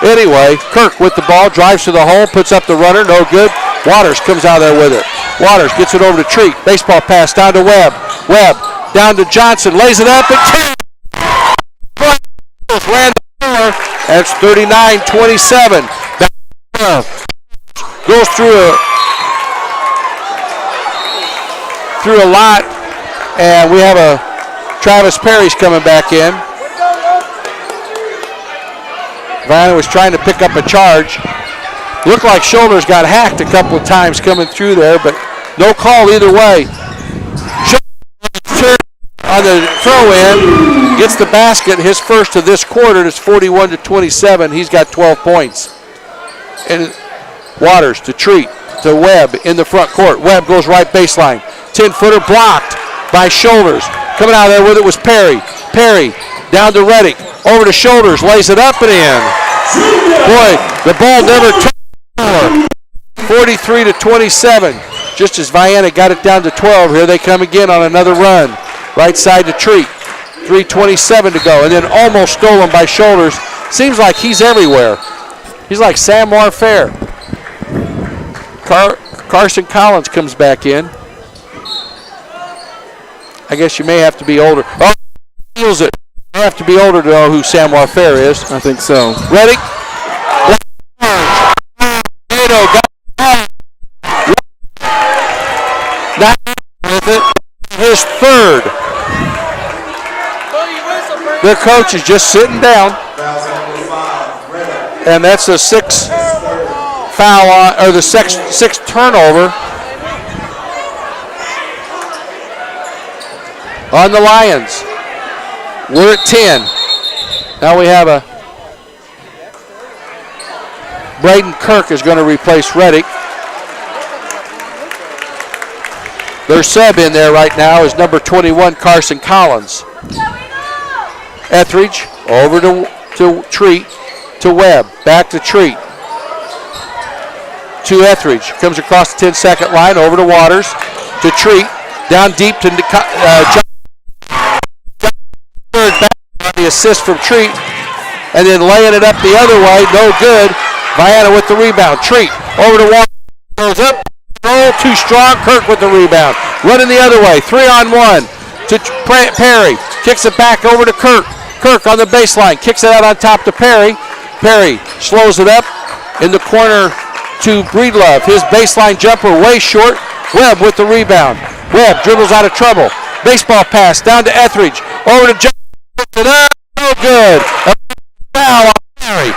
Anyway, Kirk with the ball, drives to the hole, puts up the runner, no good. Waters comes out there with it. Waters gets it over to Treat. Baseball pass down to Webb. Webb down to Johnson, lays it up and ran the floor. That's 39-27. Goes through a lot, and we have a Travis Perry's coming back in. Vienna was trying to pick up a charge. Looked like Shoulders got hacked a couple of times coming through there, but no call either way. Shoulders on the throw-in, gets the basket, his first of this quarter. It's 41-27. He's got 12 points. And Waters to Treat to Webb in the front court. Webb goes right baseline. 10-footer blocked by Shoulders. Coming out there with it was Perry. Perry down to Reddick. Over to Shoulders. Lays it up and in. Boy, the ball never took. 43-27. Just as Vienna got it down to 12, here they come again on another run. Right side to Treat. 3:27 to go. And then almost stolen by Shoulders. Seems like he's everywhere. He's like Sam Warfare. Carson Collins comes back in. I guess you may have to be older. Oh, feels it. You have to be older to know who Sam Warfare is. I think so. Reddick. Not with it. His third. Their coach is just sitting down. And that's the sixth foul on, or the sixth turnover on the Lions. We're at 10. Now we have a Braden Kirk is going to replace Reddick. Their sub in there right now is number 21, Carson Collins. Etheridge over to Treat, to Webb, back to Treat. To Etheridge, comes across the 10-second line, over to Waters, to Treat, down deep to third back on the assist from Treat, and then laying it up the other way, no good. Vienna with the rebound. Treat over to Waters, goes up, roll, too strong. Kirk with the rebound. Running the other way, 3-on-1 to Perry, kicks it back over to Kirk. Kirk on the baseline, kicks it out on top to Perry. Perry slows it up in the corner to Breedlove. His baseline jumper way short. Webb with the rebound. Webb dribbles out of trouble. Baseball pass down to Etheridge. Over to Johnson. No good. A foul on Perry.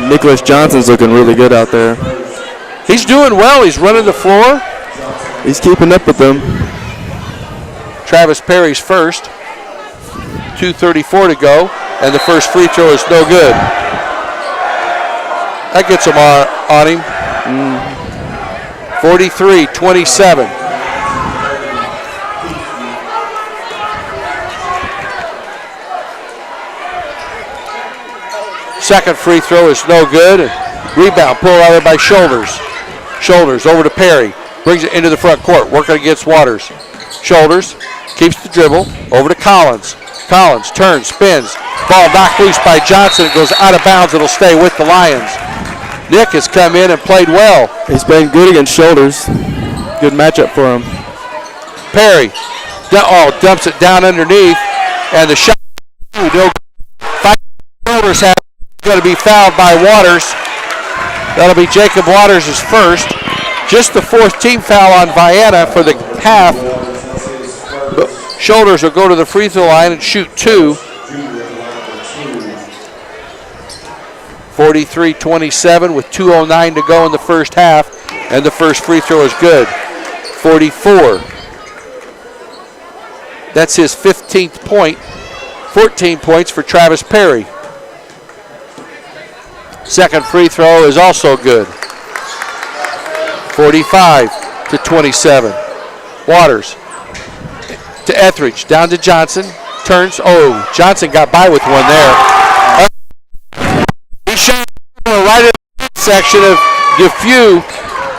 Nicholas Johnson's looking really good out there. He's doing well. He's running the floor. He's keeping up with them. Travis Perry's first. 2:34 to go. And the first free throw is no good. That gets him on him. 43-27. Second free throw is no good. And rebound pulled out there by Shoulders. Shoulders over to Perry. Brings it into the front court. Working against Waters. Shoulders keeps the dribble. Over to Collins. Collins turns, spins. Ball knocked loose by Johnson. It goes out of bounds. It'll stay with the Lions. Nick has come in and played well. He's been good against Shoulders. Good matchup for him. Perry dumps it down underneath. And the shot. Shoulders have going to be fouled by Waters. That'll be Jacob Waters' first. Just the fourth team foul on Vienna for the half. Shoulders will go to the free throw line and shoot two. 43-27 with 2:09 to go in the first half. And the first free throw is good. 44. That's his 15th point. 14 points for Travis Perry. Second free throw is also good. 45-27. Waters to Etheridge, down to Johnson, turns. Oh, Johnson got by with one there. He shot right in the section of DeFew.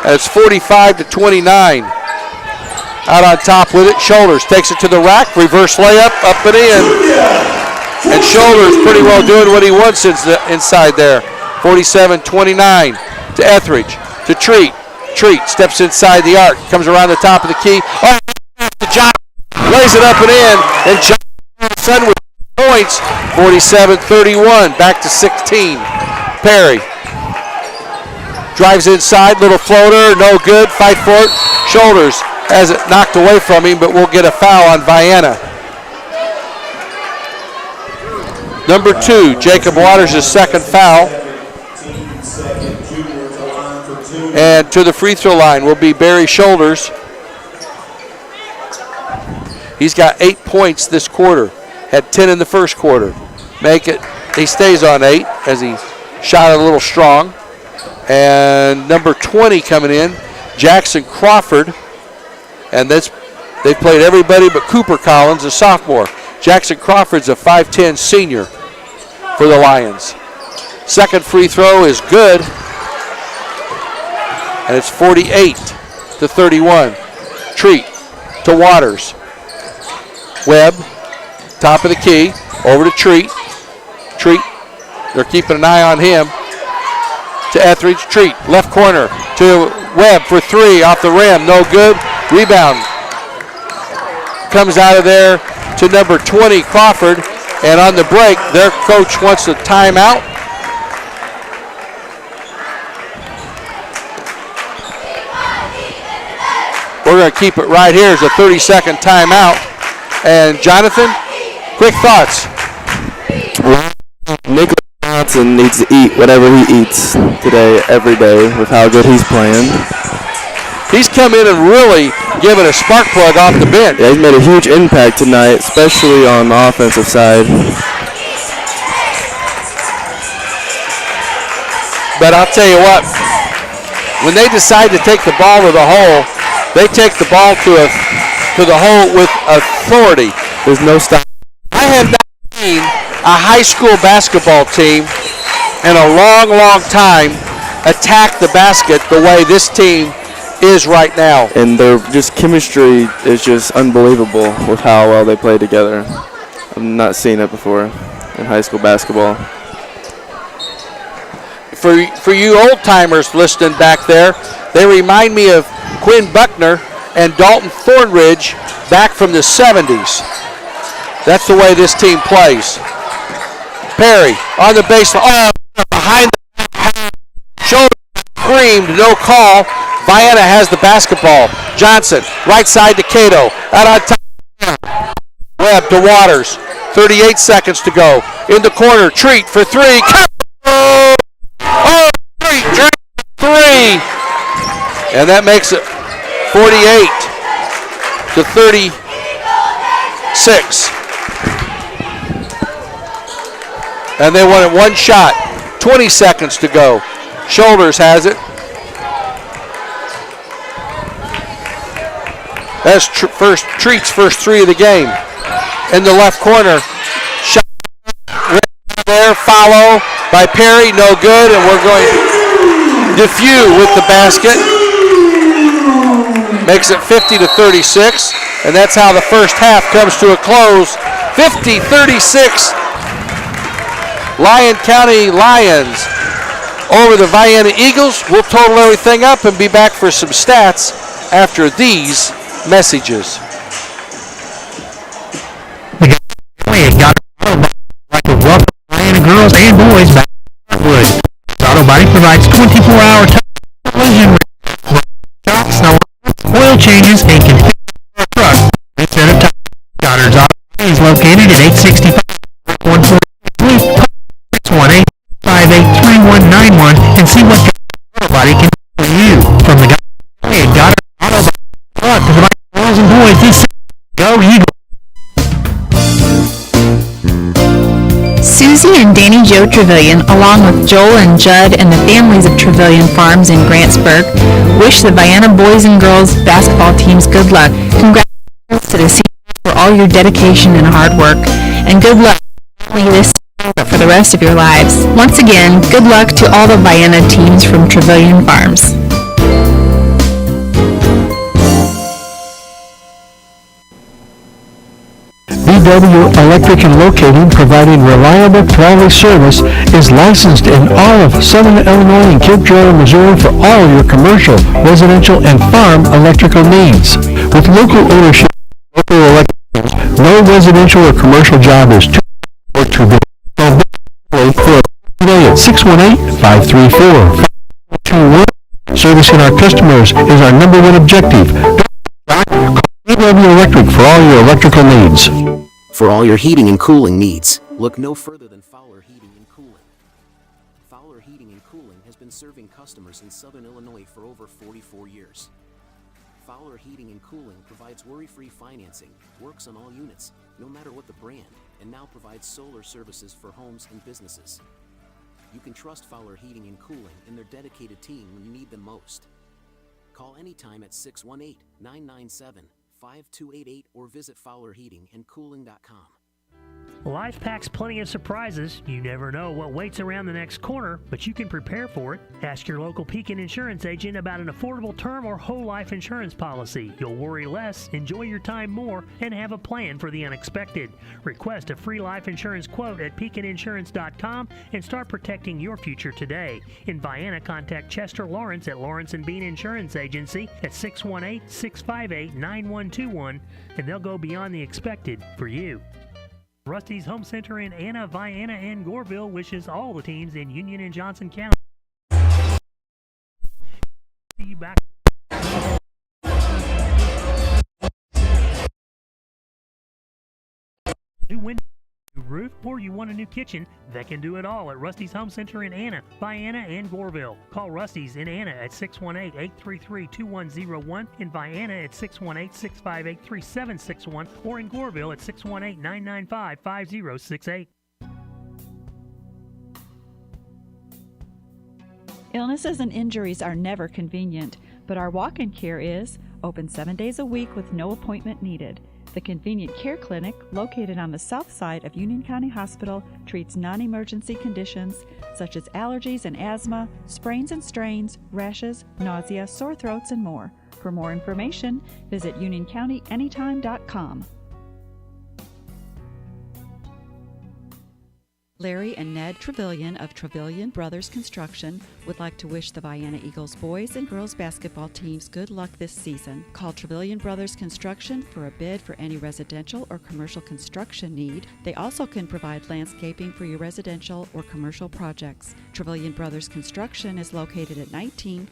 It's 45-29. Out on top with it, Shoulders takes it to the rack, reverse layup, up and in. And Shoulders pretty well doing what he wants inside there. 47-29 to Etheridge, to Treat. Treat steps inside the arc, comes around the top of the key. Oh, to Johnson. Lays it up and in, and Johnson with points. 47-31, back to 16. Perry drives inside, little floater, no good, fight for it. Shoulders has it knocked away from him, but we'll get a foul on Vienna. Number 2, Jacob Waters' second foul. And to the free throw line will be Barry Shoulders. He's got 8 points this quarter. Had 10 in the first quarter. He stays on 8 as he shot it a little strong. And number 20 coming in, Jackson Crawford. And they've played everybody but Cooper Collins, a sophomore. Jackson Crawford's a 5'10 senior for the Lions. Second free throw is good. And it's 48-31. Treat to Waters. Webb, top of the key, over to Treat. Treat, they're keeping an eye on him. To Etheridge, Treat, left corner to Webb for 3, off the rim, no good. Rebound comes out of there to number 20, Crawford. And on the break, their coach wants a timeout. We're going to keep it right here as a 30-second timeout. And Jonathan, quick thoughts. Nicholas Johnson needs to eat whatever he eats today, every day, with how good he's playing. He's come in and really given a spark plug off the bench. Yeah, he's made a huge impact tonight, especially on the offensive side. But I'll tell you what, when they decide to take the ball to the hole, they take the ball to the hole with authority. There's no stop. I have not seen a high school basketball team in a long, long time attack the basket the way this team is right now. And their just chemistry is just unbelievable with how well they play together. I've not seen it before in high school basketball. For you old-timers listening back there, they remind me of Quinn Buckner and Dalton Thornridge back from the 70s. That's the way this team plays. Perry on the baseline. Oh, behind the back. Shoulder screamed, no call. Vienna has the basketball. Johnson, right side to Cato. Out on top. Webb to Waters. 38 seconds to go. In the corner, Treat for 3. Oh, Treat for 3. And that makes it 48-36. And they won it one shot. 20 seconds to go. Shoulders has it. That's Treat's first 3 of the game. In the left corner. Shot there. Follow by Perry. No good. And we're going DeFew with the basket. Makes it 50-36. And that's how the first half comes to a close. 50-36. Lyon County Lions over the Vienna Eagles. We'll total everything up and be back for some stats after these messages. Like a welcome Vienna girls and boys back to Wood. Auto Body provides 24-hour collision shocks, oil changes, and can fix your truck instead of time. Goddard's Auto Body is located at 865 143 618-583191 and see what Auto Body can do for you. From the Goddard Auto Body to the girls and boys, this Go Eagles. Susie and Danny Joe Trevelyan, along with Joel and Judd and the families of Trevelyan Farms in Grantsburg, wish the Vienna boys and girls basketball teams good luck. Congratulations to the seniors for all your dedication and hard work, and good luck not only this season but for the rest of your lives. Once again, good luck to all the Vienna teams from Trevelyan Farms. BW Electric and Locating, providing reliable quality service, is licensed in all of Southern Illinois and Cape Girardeau, Missouri for all your commercial, residential, and farm electrical needs. With local ownership of local electricians, no residential or commercial job is too or too big. Call for today at 618-534-521. Servicing our customers is our number one objective. Call BW Electric for all your electrical needs. For all your heating and cooling needs, Look no further than Fowler Heating and Cooling. Fowler Heating and Cooling has been serving customers in Southern Illinois for over 44 years. Fowler Heating and Cooling provides worry-free financing, works on all units, no matter what the brand, and now provides solar services for homes and businesses. You can trust Fowler Heating and Cooling and their dedicated team when you need them most. Call anytime at 618-997-5288 or visit FowlerHeatingandCooling.com. Life packs plenty of surprises. You never know what waits around the next corner, but you can prepare for it. Ask your local Pekin insurance agent about an affordable term or whole life insurance policy. You'll worry less, enjoy your time more, and have a plan for the unexpected. Request a free life insurance quote at PekinInsurance.com and start protecting your future today. In Vienna, contact Chester Lawrence at Lawrence & Bean Insurance Agency at 618-658-9121, and they'll go beyond the expected for you. Rusty's Home Center in Anna, Vienna, and Goreville wishes all the teams in Union and Johnson County. See you back. New window, new roof, or you want a new kitchen? They can do it all at Rusty's Home Center in Anna, Vienna, and Goreville. Call Rusty's in Anna at 618-833-2101, in Vienna at 618-658-3761, or in Goreville at 618-995-5068. Illnesses and injuries are never convenient, but our walk-in care is open 7 days a week with no appointment needed. The Convenient Care Clinic, located on the south side of Union County Hospital, treats non-emergency conditions such as allergies and asthma, sprains and strains, rashes, nausea, sore throats, and more. For more information, visit unioncountyanytime.com. Larry and Ned Trevelyan of Trevelyan Brothers Construction would like to wish the Vienna Eagles boys and girls basketball teams good luck this season. Call Trevelyan Brothers Construction for a bid for any residential or commercial construction need. They also can provide landscaping for your residential or commercial projects. Trevelyan Brothers Construction is located at 19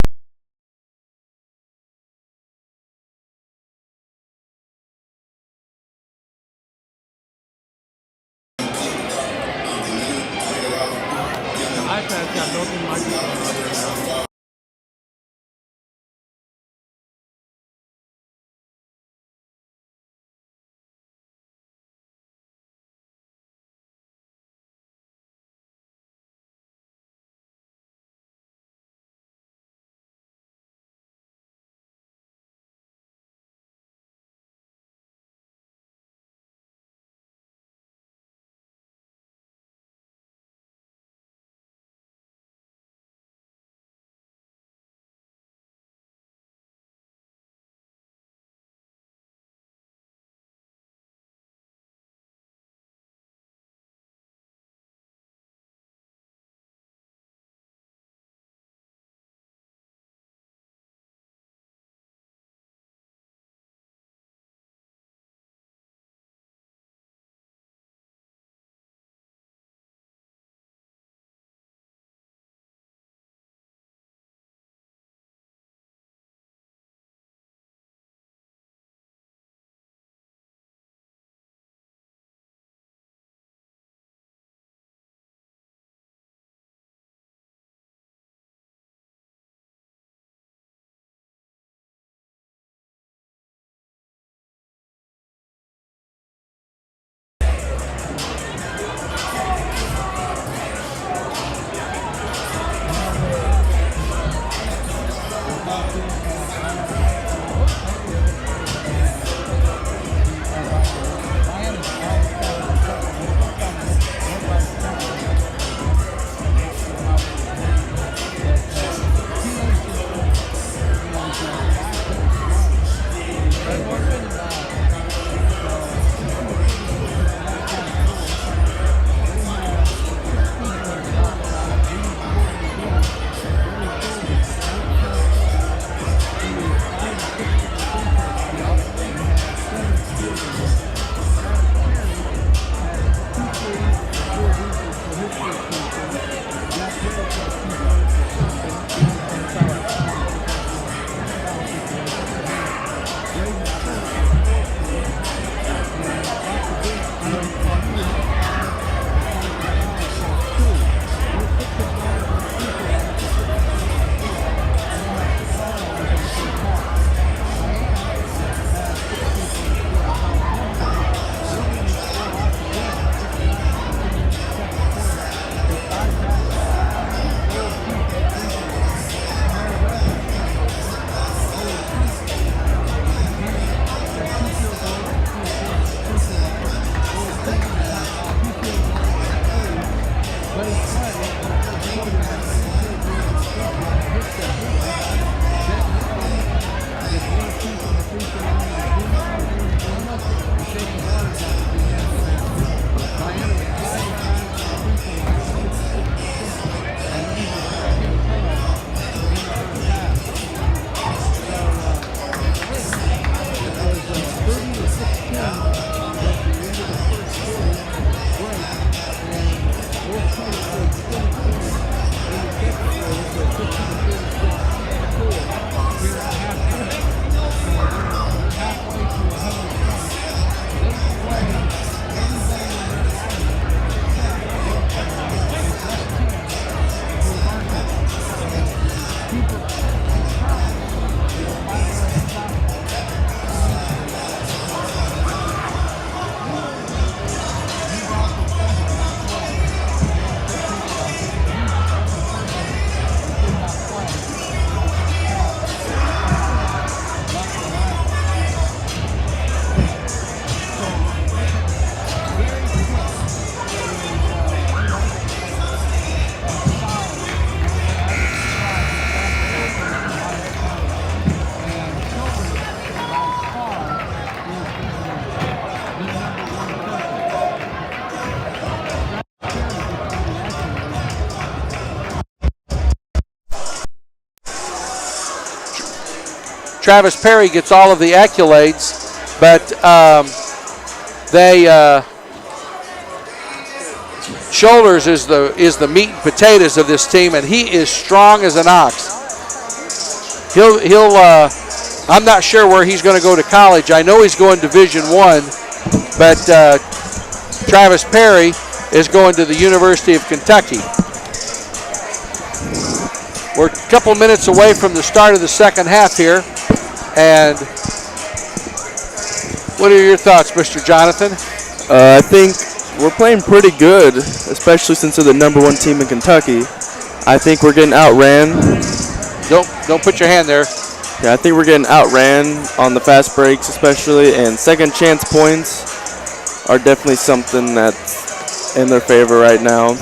Travis Perry gets all of the accolades, but Shoulders is the meat and potatoes of this team, and he is strong as an ox. I'm not sure where he's going to go to college. I know he's going Division I, but Travis Perry is going to the University of Kentucky. We're a couple minutes away from the start of the second half here, and what are your thoughts, Mr. Jonathan? I think we're playing pretty good, especially since they're the #1 team in Kentucky. I think we're getting outran. Don't put your hand there. Yeah, I think we're getting outran on the fast breaks especially, and second chance points are definitely something that's in their favor right now.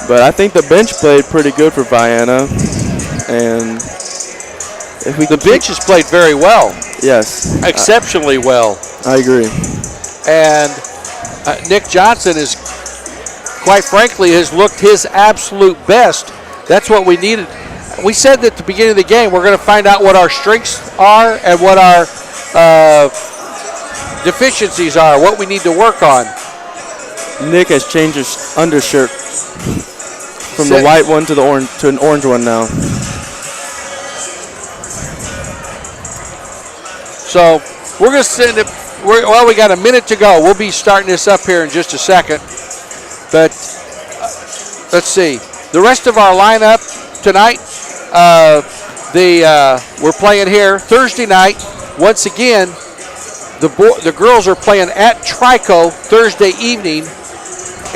But I think the bench played pretty good for Vienna, and the bench has played very well. Yes. Exceptionally well. I agree. And Nick Johnson is, quite frankly, has looked his absolute best. That's what we needed. We said at the beginning of the game we're going to find out what our strengths are and what our deficiencies are, what we need to work on. Nick has changed his undershirt from the white one to the orange to an orange one now. So we're going to send it. Well, we got a minute to go. We'll be starting this up here in just a second. But let's see. The rest of our lineup tonight, we're playing here Thursday night. Once again, the girls are playing at Trico Thursday evening,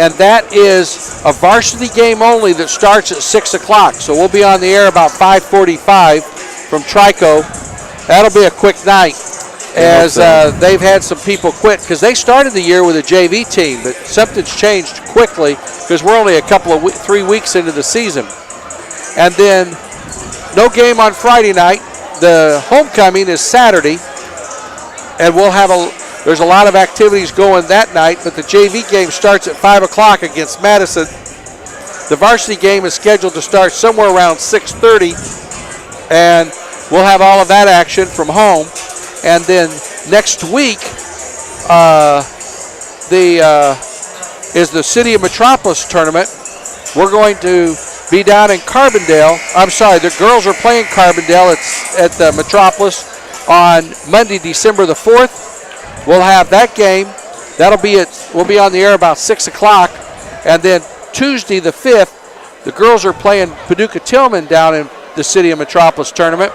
and that is a varsity game only that starts at 6 o'clock. So we'll be on the air about 5:45 from Trico. That'll be a quick night, as they've had some people quit because they started the year with a JV team, but something's changed quickly because we're only 3 weeks into the season. And then no game on Friday night. The homecoming is Saturday, and there's a lot of activities going that night, but the JV game starts at 5 o'clock against Madison. The varsity game is scheduled to start somewhere around 6:30, and we'll have all of that action from home. And then next week is the City of Metropolis tournament. We're going to be down in Carbondale. I'm sorry, the girls are playing Carbondale. It's at the Metropolis on Monday, December the 4th. We'll have that game. We'll be on the air about 6 o'clock. And then Tuesday the 5th, the girls are playing Paducah Tillman down in the City of Metropolis tournament.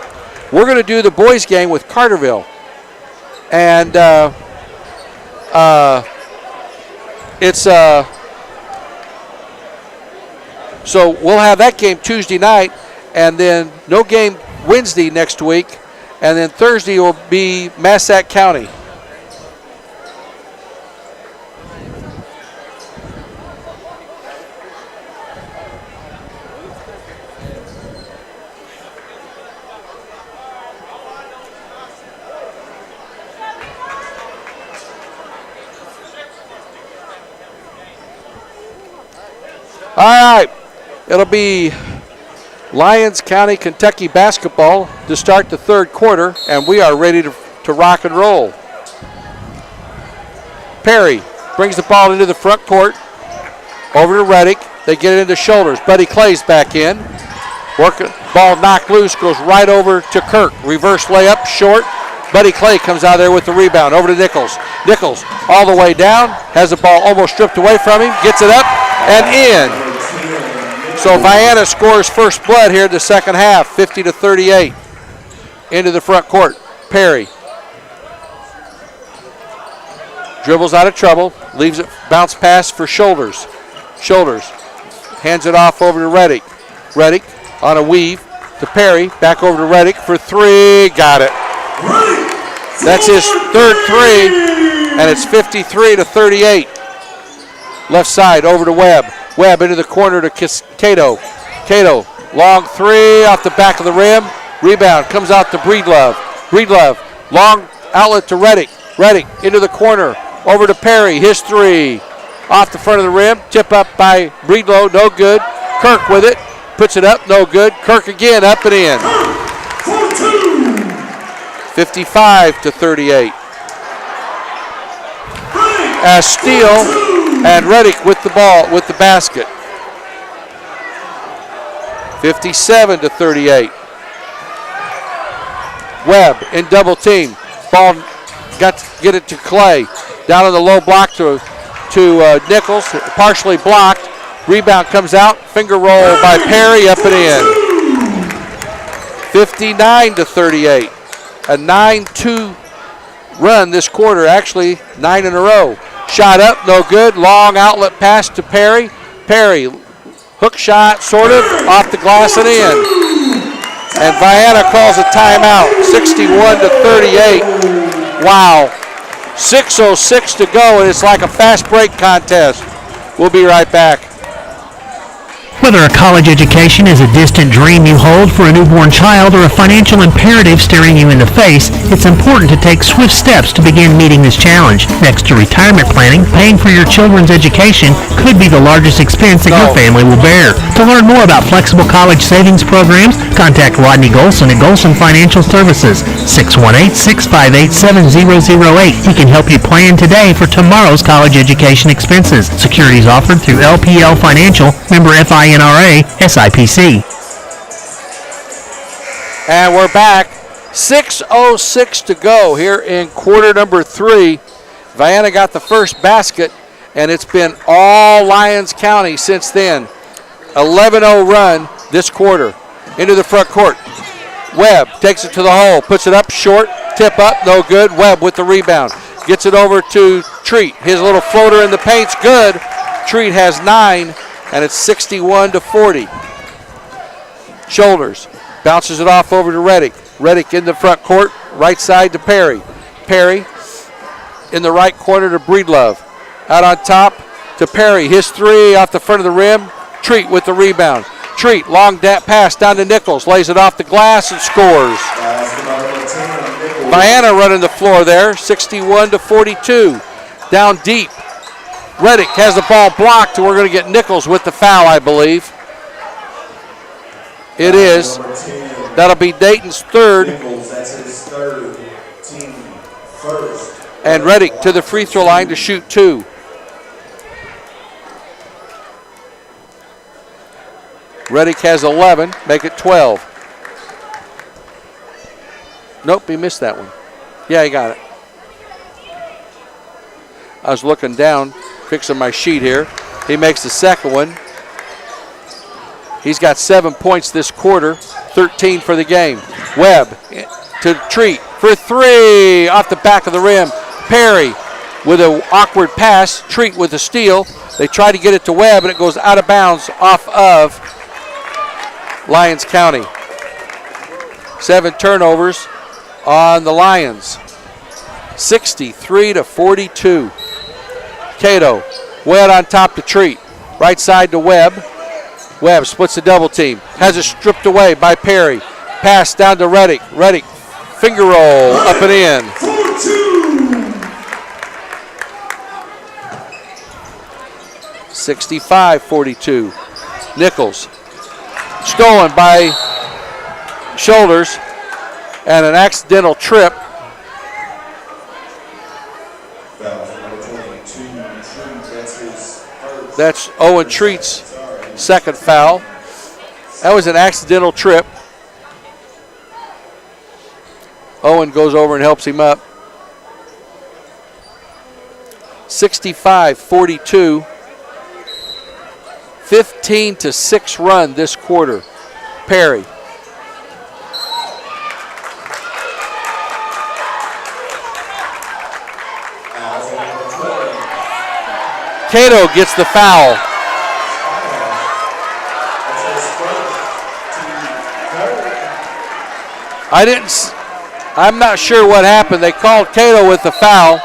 We're going to do the boys game with Carterville. And so we'll have that game Tuesday night, and then no game Wednesday next week, and then Thursday will be Massac County. All right, it'll be Lyons County, Kentucky basketball to start the third quarter, and we are ready to rock and roll. Perry brings the ball into the front court, over to Reddick. They get it into Shoulders. Buddy Clay's back in. Ball knocked loose, goes right over to Kirk. Reverse layup, short. Buddy Clay comes out there with the rebound, over to Nichols. Nichols all the way down, has the ball almost stripped away from him, gets it up and in. So Vienna scores first blood here in the second half, 50-38. Into the front court, Perry. Dribbles out of trouble, leaves it, bounce pass for Shoulders. Shoulders hands it off over to Reddick. Reddick on a weave to Perry, back over to Reddick for three, got it. That's his third three, and it's 53-38. Left side over to Webb. Webb into the corner to Cato. Cato, long three off the back of the rim. Rebound comes out to Breedlove. Breedlove, long outlet to Reddick. Reddick into the corner, over to Perry. His three off the front of the rim. Tip up by Breedlove, no good. Kirk with it, puts it up, no good. Kirk again, up and in. 55-38. As Steele and Reddick with the ball, with the basket. 57-38. Webb in double team. Ball got to get it to Clay. Down on the low block to Nichols, partially blocked. Rebound comes out. Finger roll by Perry, up and in. 59-38. A 9-2 run this quarter, actually 9 in a row. Shot up, no good. Long outlet pass to Perry. Perry, hook shot, sort of, off the glass and in. And Vienna calls a timeout, 61-38. Wow. 6:06 to go, and it's like a fast break contest. We'll be right back. Whether a college education is a distant dream you hold for a newborn child or a financial imperative staring you in the face, it's important to take swift steps to begin meeting this challenge. Next to retirement planning, paying for your children's education could be the largest expense that your family will bear. To learn more about flexible college savings programs, contact Rodney Golson at Golson Financial Services, 618-658-7008. He can help you plan today for tomorrow's college education expenses. Securities offered through LPL Financial, member FINRA, SIPC. And we're back. 6:06 to go here in quarter number 3. Vienna got the first basket, and it's been all Lyons County since then. 11-0 run this quarter. Into the front court. Webb takes it to the hole, puts it up short, tip up, no good. Webb with the rebound. Gets it over to Treat. His little floater in the paint's good. Treat has 9. And it's 61-40. Shoulders. Bounces it off over to Reddick. Reddick in the front court. Right side to Perry. Perry in the right corner to Breedlove. Out on top to Perry. His 3 off the front of the rim. Treat with the rebound. Treat, long pass down to Nichols. Lays it off the glass and scores. Vienna running the floor there. 61-42. Down deep. Reddick has the ball blocked, and we're going to get Nichols with the foul, I believe. It is. That'll be Dayton's third. And Reddick to the free throw line to shoot 2. Reddick has 11, make it 12. Nope, he missed that one. Yeah, he got it. I was looking down, fixing my sheet here. He makes the second one. He's got 7 points this quarter, 13 for the game. Webb to Treat for 3 off the back of the rim. Perry with an awkward pass. Treat with a steal. They try to get it to Webb, and it goes out of bounds off of Lyons County. 7 turnovers on the Lions. 63-42. Cato, Webb on top to Treat. Right side to Webb. Webb splits the double team. Has it stripped away by Perry. Pass down to Reddick. Reddick, finger roll, up and in. 65-42. Nichols, stolen by Shoulders, and an accidental trip. That's Owen Treat's second foul. That was an accidental trip. Owen goes over and helps him up. 65-42. 15-6 run this quarter. Perry. Cato gets the foul. I'm not sure what happened. They called Cato with the foul.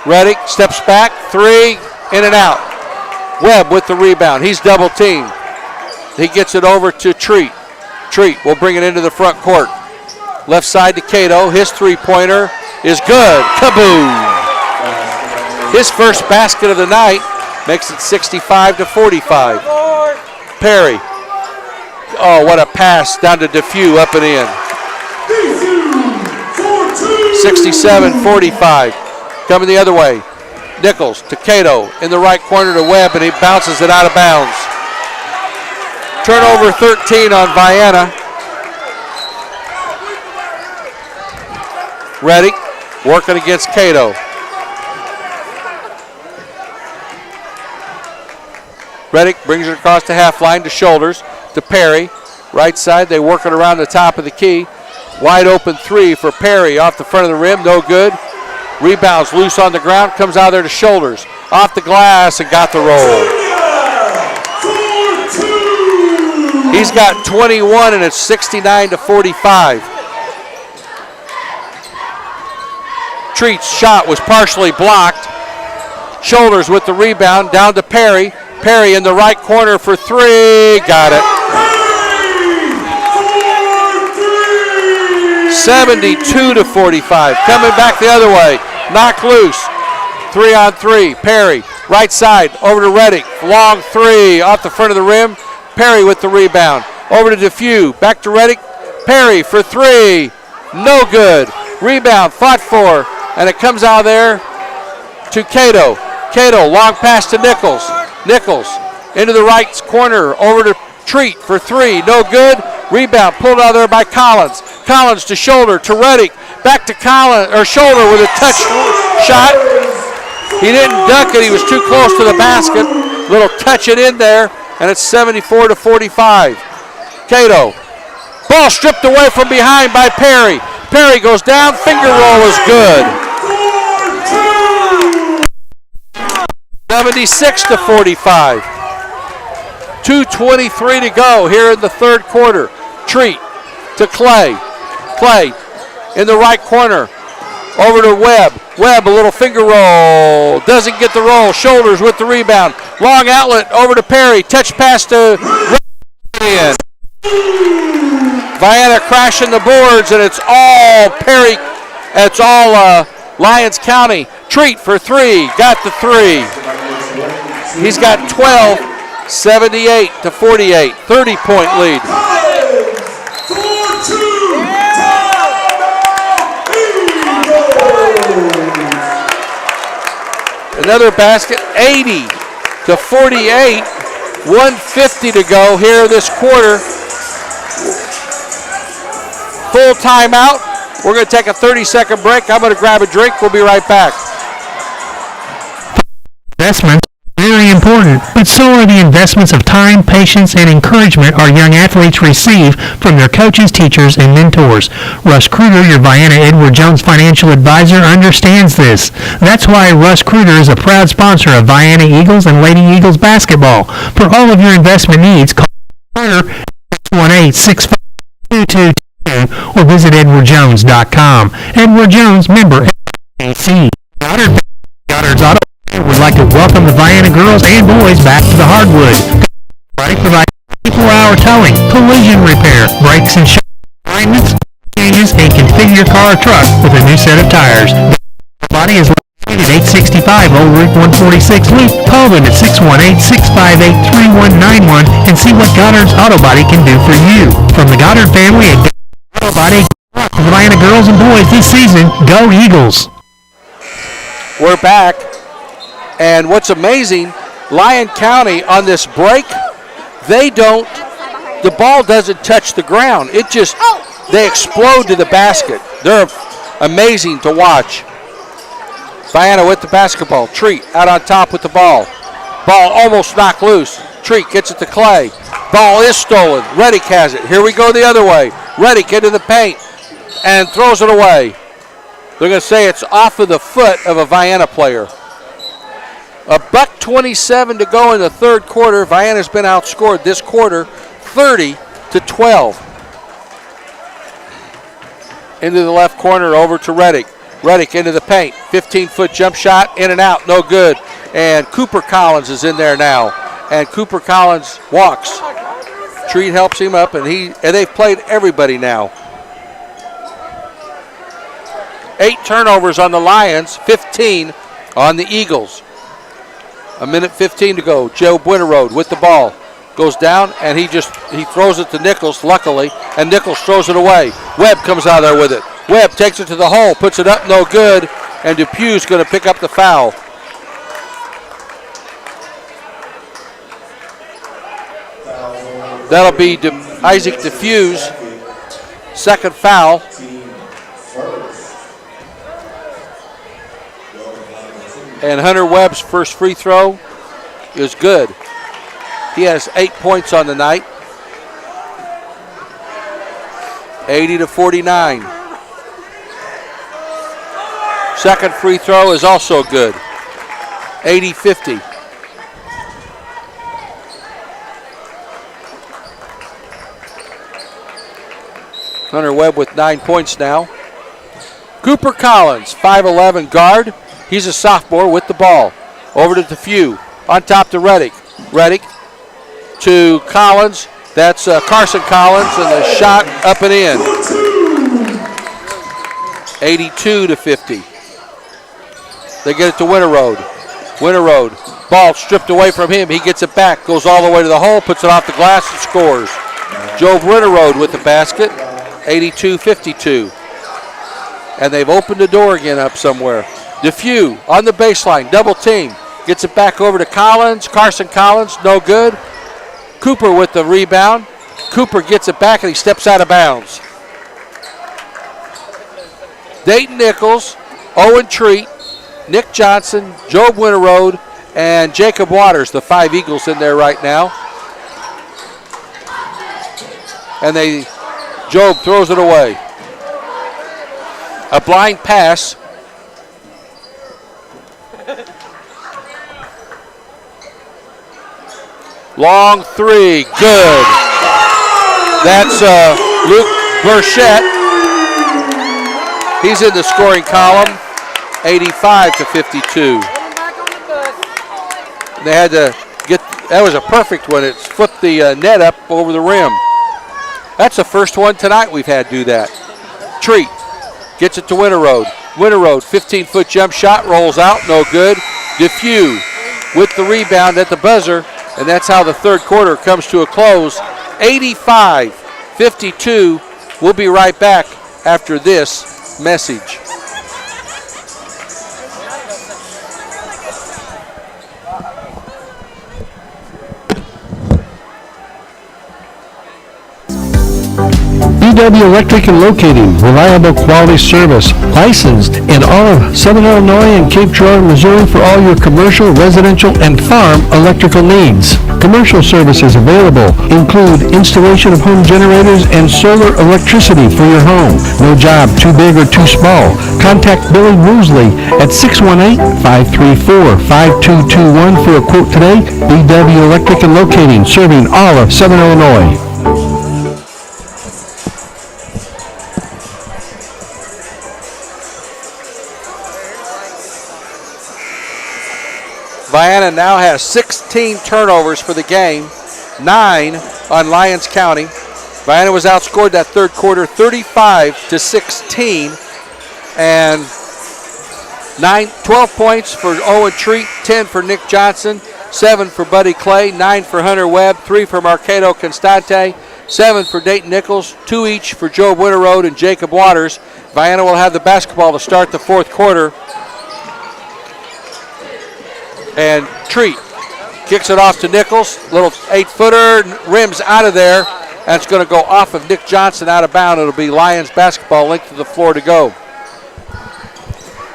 Reddick steps back, 3, in and out. Webb with the rebound. He's double teamed. He gets it over to Treat. Treat will bring it into the front court. Left side to Cato. His three-pointer is good. Kaboom! His first basket of the night makes it 65-45. Perry. Oh, what a pass down to DeFew, up and in. 67-45. Coming the other way. Nichols to Cato in the right corner to Webb, and he bounces it out of bounds. Turnover 13 on Vienna. Reddick working against Cato. Reddick brings it across the half line to Shoulders, to Perry. Right side, they work it around the top of the key. Wide open three for Perry off the front of the rim, no good. Rebounds loose on the ground, comes out there to Shoulders. Off the glass and got the roll. He's got 21 and it's 69-45. Treat's shot was partially blocked. Shoulders with the rebound, down to Perry. Perry in the right corner for three, got it. 72-45. Coming back the other way. Knocked loose. 3-on-3. Perry. Right side. Over to Reddick. Long three. Off the front of the rim. Perry with the rebound. Over to DeFew. Back to Reddick. Perry for three. No good. Rebound. Fought for. And it comes out there to Cato. Cato. Long pass to Nichols. Nichols. Into the right corner. Over to Treat for three. No good. Rebound pulled out there by Collins. Collins to Shoulder to Reddick. Back to Collins or Shoulder with a touch shot. He didn't dunk it. He was too close to the basket. Little touch it in there, and it's 74-45. Cato. Ball stripped away from behind by Perry. Perry goes down. Finger roll is good. 76-45. 2:23 to go here in the third quarter. Treat to Clay. Clay in the right corner. Over to Webb. Webb, a little finger roll. Doesn't get the roll. Shoulders with the rebound. Long outlet over to Perry. Touch pass to in. Vienna crashing the boards, and it's all Perry. It's all Lyons County. Treat for three. Got the three. He's got 12. 78-48, 30-point lead. Another basket, 80-48, 150 to go here this quarter. Full timeout. We're going to take a 30-second break. I'm going to grab a drink. We'll be right back. Investments are very important, but so are the investments of time, patience, and encouragement our young athletes receive from their coaches, teachers, and mentors. Russ Kruger, your Vienna Edward Jones financial advisor, understands this. That's why Russ Kruger is a proud sponsor of Vienna Eagles and Lady Eagles basketball. For all of your investment needs, call Kruger at 618-65222 or visit edwardjones.com. Edward Jones, member FDIC. Goddard's Auto would like to welcome the Vienna girls and boys back to the hardwood. Body provides 24-hour towing, collision repair, brakes and shock alignments, changes, and configure your car or truck with a new set of tires. Body is located at 865 Old Route 146 Loop. Call them at 618-658-3191 and see what Goddard's Auto Body can do for you. From the Goddard family at Auto Body, the Vienna girls and boys this season, go Eagles! We're back. And what's amazing, Lyon County on this break, the ball doesn't touch the ground. It just, they explode to the basket. They're amazing to watch. Vienna with the basketball. Treat out on top with the ball. Ball almost knocked loose. Treat gets it to Clay. Ball is stolen. Reddick has it. Here we go the other way. Reddick into the paint and throws it away. They're going to say it's off of the foot of a Vienna player. $1:27 to go in the third quarter. Vienna's been outscored this quarter 30-12. Into the left corner, over to Reddick. Reddick into the paint. 15-foot jump shot, in and out, no good. And Cooper Collins is in there now. And Cooper Collins walks. Treat helps him up, and they've played everybody now. 8 turnovers on the Lions, 15 on the Eagles. 1:15 to go. Joe Buenarode with the ball. goes down, and he throws it to Nichols, luckily, and Nichols throws it away. Webb comes out there with it. Webb takes it to the hole, puts it up, no good, and Dupuy's going to pick up the foul. That'll be Isaac Dupuy's second foul. And Hunter Webb's first free throw is good. He has 8 points on the night. 80-49. Second free throw is also good. 80-50. Hunter Webb with 9 points now. Cooper Collins, 5'11" guard. He's a sophomore with the ball. Over to Depew. On top to Reddick. Reddick to Collins. That's Carson Collins, and the shot up and in. 82-50. They get it to Winterroad. Winterroad. Ball stripped away from him. He gets it back. Goes all the way to the hole. Puts it off the glass and scores. Joe Winterroad with the basket. 82-52. And they've opened the door again up somewhere. Depew on the baseline, double team. Gets it back over to Collins. Carson Collins, no good. Cooper with the rebound. Cooper gets it back and he steps out of bounds. Dayton Nichols, Owen Treat, Nick Johnson, Job Winterroad, and Jacob Waters, the 5 Eagles in there right now. And Job throws it away. A blind pass. Long three, good. That's Luke Burchett. He's in the scoring column, 85-52. They had to get, that was a perfect one. It flipped the net up over the rim. That's the first one tonight we've had do that. Treat gets it to Winterroad. Winterroad, 15-foot jump shot, rolls out, no good. Depew with the rebound at the buzzer. And that's how the third quarter comes to a close. 85-52. We'll be right back after this message. BW Electric and Locating, reliable quality service, licensed in all of Southern Illinois and Cape Girardeau, Missouri for all your commercial, residential, and farm electrical needs. Commercial services available include installation of home generators and solar electricity for your home. No job too big or too small. Contact Billy Woosley at 618-534-5221 for a quote today. BW Electric and Locating, serving all of Southern Illinois. Vienna now has 16 turnovers for the game, 9 on Lyons County. Vienna was outscored that third quarter 35-16, and 12 points for Owen Treat, 10 for Nick Johnson, 7 for Buddy Clay, 9 for Hunter Webb, 3 for Marcado Constante, 7 for Dayton Nichols, 2 each for Joe Winterroad and Jacob Waters. Vienna will have the basketball to start the fourth quarter. And Treat kicks it off to Nichols. Little 8-footer, rims out of there. That's going to go off of Nick Johnson out of bounds. It'll be Lions basketball, length of the floor to go.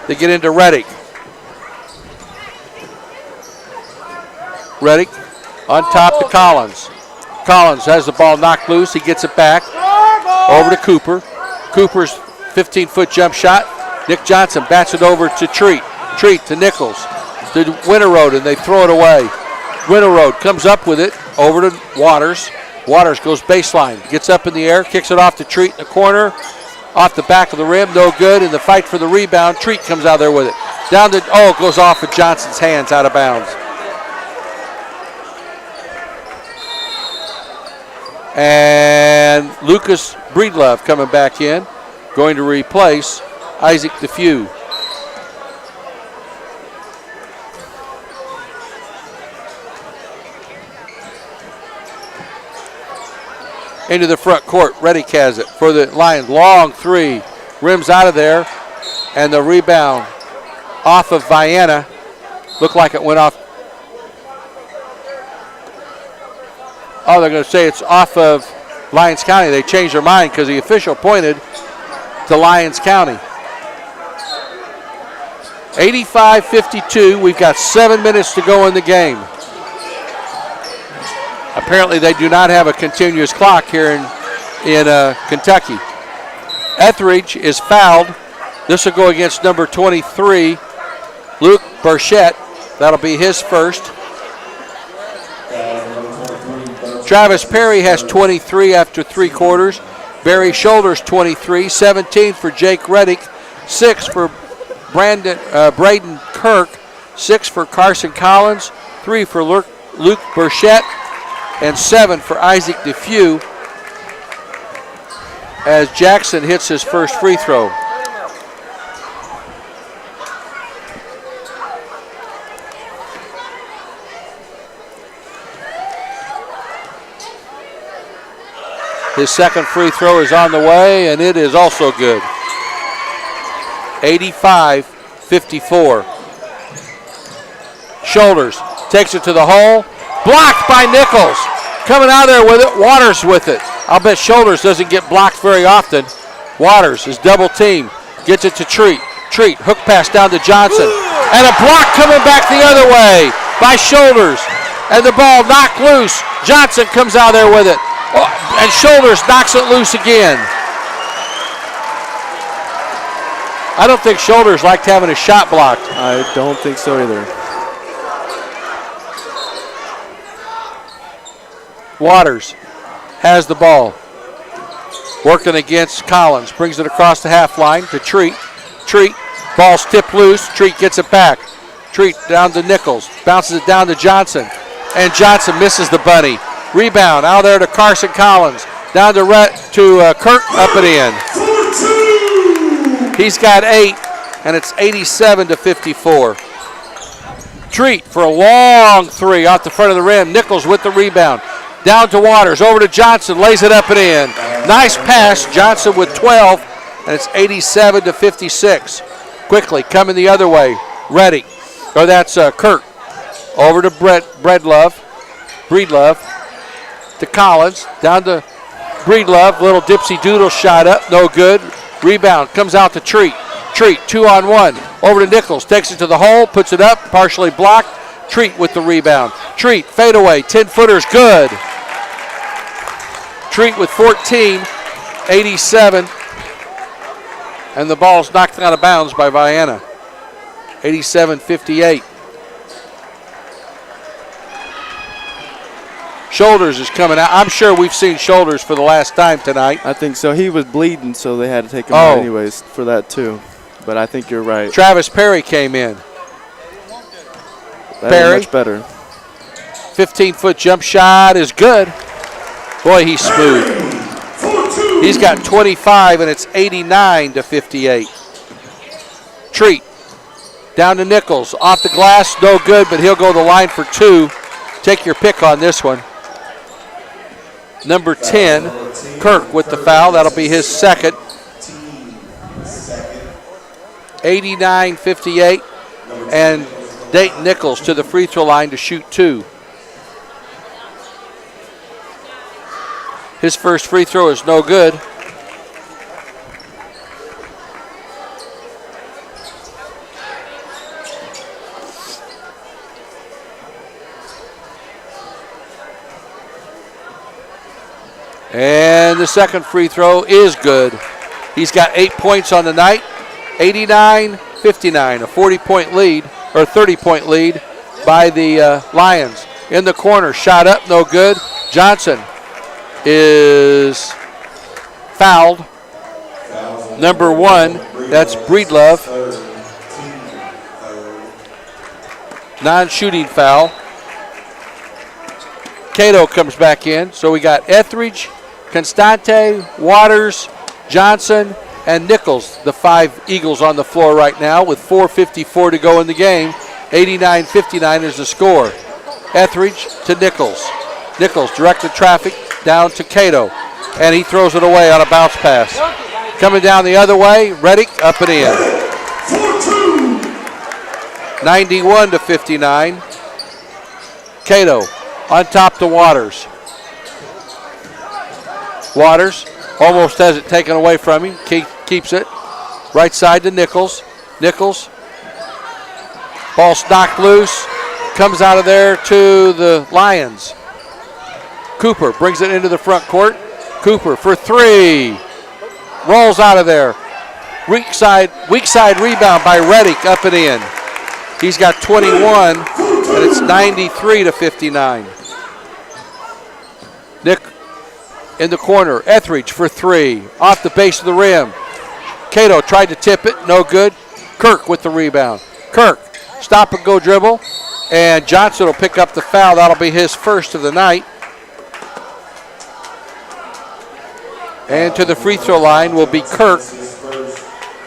They get into Reddick. Reddick on top to Collins. Collins has the ball knocked loose. He gets it back over to Cooper. Cooper's 15-foot jump shot. Nick Johnson bats it over to Treat. Treat to Nichols. To Winterroad, and they throw it away. Winterroad comes up with it over to Waters. Waters goes baseline, gets up in the air, kicks it off to Treat in the corner, off the back of the rim, no good. In the fight for the rebound, Treat comes out there with it. Down to, it goes off of Johnson's hands, out of bounds. And Lucas Breedlove coming back in, going to replace Isaac Depew. into the front court. Reddick has it for the Lions. Long three. Rims out of there. And the rebound off of Vienna. Looked like it went off. Oh, they're going to say it's off of Lyons County. They changed their mind because the official pointed to Lyons County. 85-52. We've got 7 minutes to go in the game. Apparently they do not have a continuous clock here in Kentucky. Etheridge is fouled. This will go against number 23, Luke Burchett. That'll be his first. Travis Perry has 23 after 3 quarters. Barry Shoulders 23, 17 for Jake Reddick, 6 for Braden Kirk, 6 for Carson Collins, 3 for Luke Burchett, and 7 for Isaac DeFew as Jackson hits his first free throw. His second free throw is on the way, and it is also good. 85-54. Shoulders takes it to the hole. Blocked by Nichols. Coming out there with it. Waters with it. I'll bet Shoulders doesn't get blocked very often. Waters is double teamed. Gets it to Treat. Treat, hook pass down to Johnson. And a block coming back the other way by Shoulders. And the ball knocked loose. Johnson comes out there with it. And Shoulders knocks it loose again. I don't think Shoulders liked having his shot blocked. I don't think so either. Waters has the ball. Working against Collins. Brings it across the half line to Treat. Treat, ball's tipped loose. Treat gets it back. Treat down to Nichols. Bounces it down to Johnson. And Johnson misses the bunny. Rebound out there to Carson Collins. Down to Kirk, up and in. He's got 8, and it's 87-54. Treat for a long three off the front of the rim. Nichols with the rebound. Down to Waters, over to Johnson, lays it up and in. Nice pass, Johnson with 12, and it's 87-56. Quickly coming the other way, Reddick, or that's Kirk. Over to Breedlove to Collins, down to Breedlove, little dipsy doodle shot up, no good. Rebound comes out to Treat. Treat 2-on-1, over to Nichols, takes it to the hole, puts it up, partially blocked. Treat with the rebound. Treat, fadeaway, 10-footer's good. Treat with 14, 87. And the ball's knocked out of bounds by Vienna. 87-58. Shoulders is coming out. I'm sure we've seen Shoulders for the last time tonight. I think so. He was bleeding, so they had to take him out anyways for that too. But I think you're right. Travis Perry came in. Perry, much better. 15-foot jump shot is good. Boy, he's smooth. He's got 25, and it's 89-58. Treat down to Nichols. Off the glass, no good, but he'll go to the line for 2. Take your pick on this one. Number 10, Kirk with the foul. That'll be his second. 89-58. And Dayton Nichols to the free throw line to shoot 2. His first free throw is no good. And the second free throw is good. He's got 8 points on the night. 89-59, a 40-point lead, or 30-point lead by the Lions. In the corner, shot up, no good. Johnson is fouled. Number 1, that's Breedlove. Non-shooting foul. Cato comes back in. So we got Etheridge, Constante, Waters, Johnson, and Nichols, the 5 Eagles on the floor right now with 4:54 to go in the game. 89-59 is the score. Etheridge to Nichols. Nichols directed traffic down to Cato. and he throws it away on a bounce pass. Coming down the other way, Reddick up and in. 91-59. Cato on top to Waters. Waters almost has it taken away from him. Keeps it. Right side to Nichols. Nichols. Ball's knocked loose. Comes out of there to the Lions. Cooper brings it into the front court. Cooper for three. Rolls out of there. Weak side rebound by Reddick up and in. He's got 21, and it's 93-59. Nick in the corner. Etheridge for three. Off the base of the rim. Cato tried to tip it. No good. Kirk with the rebound. Kirk, stop and go dribble. And Johnson will pick up the foul. That'll be his first of the night. And to the free throw line will be Kirk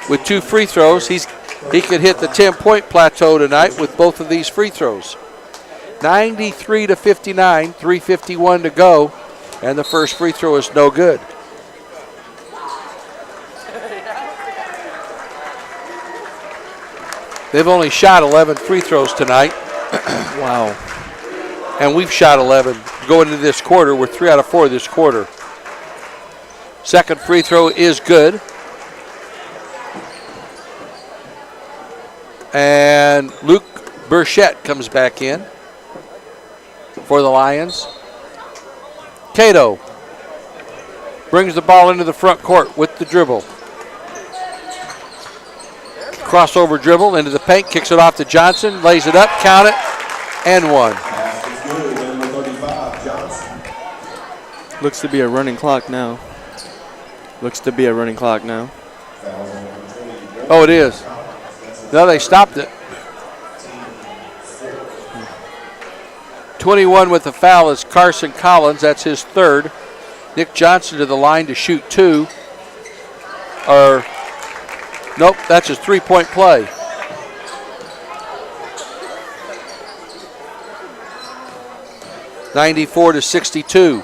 with 2 free throws. He could hit the 10-point plateau tonight with both of these free throws. 93-59, 3:51 to go, and the first free throw is no good. They've only shot 11 free throws tonight. Wow. And we've shot 11 going into this quarter. We're 3 out of 4 this quarter. Second free throw is good. And Luke Burchett comes back in for the Lions. Cato brings the ball into the front court with the dribble. Crossover dribble into the paint, kicks it off to Johnson, lays it up, count it, and one. Looks to be a running clock now. Oh, it is. No, they stopped it. 21 with the foul is Carson Collins. That's his third. Nick Johnson to the line to shoot 2. Nope, that's his 3-point play. (94-62)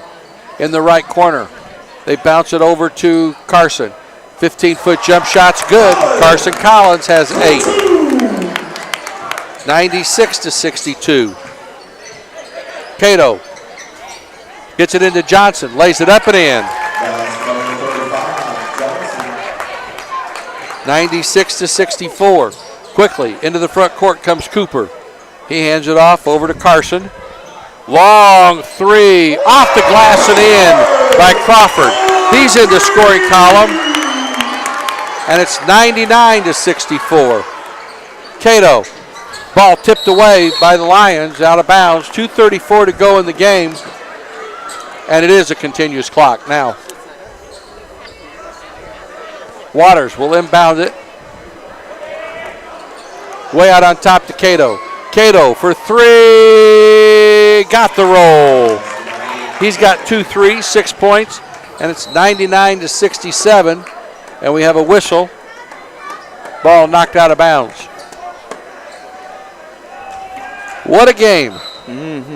in the right corner. They bounce it over to Carson. 15-foot jump shot's good. Carson Collins has 8. 96-62. Cato gets it into Johnson, lays it up and in. 96-64. Quickly into the front court comes Cooper. He hands it off over to Carson. Long three off the glass and in by Crawford. He's in the scoring column. And it's 99-64. Cato, ball tipped away by the Lions, out of bounds. 2:34 to go in the game. And it is a continuous clock now. Waters will inbound it. Way out on top to Cato. Cato for three. Got the roll. He's got 2 threes, 6 points. And it's 99-67. And we have a whistle. Ball knocked out of bounds. What a game.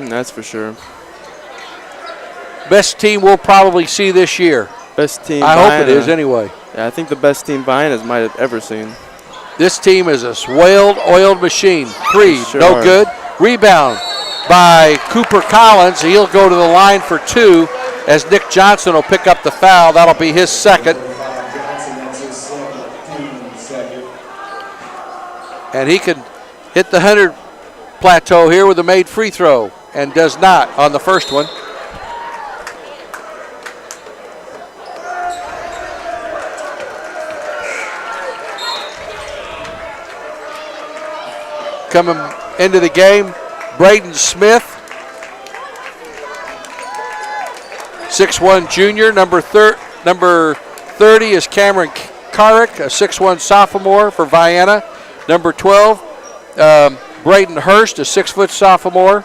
That's for sure. Best team we'll probably see this year. Best team. I hope it is anyway. Yeah, I think the best team Vienna might have ever seen. This team is a oiled machine. 3, Sure no are. good. Rebound by Cooper Collins. He'll go to the line for 2 as Nick Johnson will pick up the foul. That'll be his second. And he can hit the 100 plateau here with a made free throw and does not on the first one. Coming into the game, Braden Smith, 6'1 junior. Number 30 is Cameron Carrick, a 6'1 sophomore for Vienna. Number 12, Braden Hurst, a 6-foot sophomore.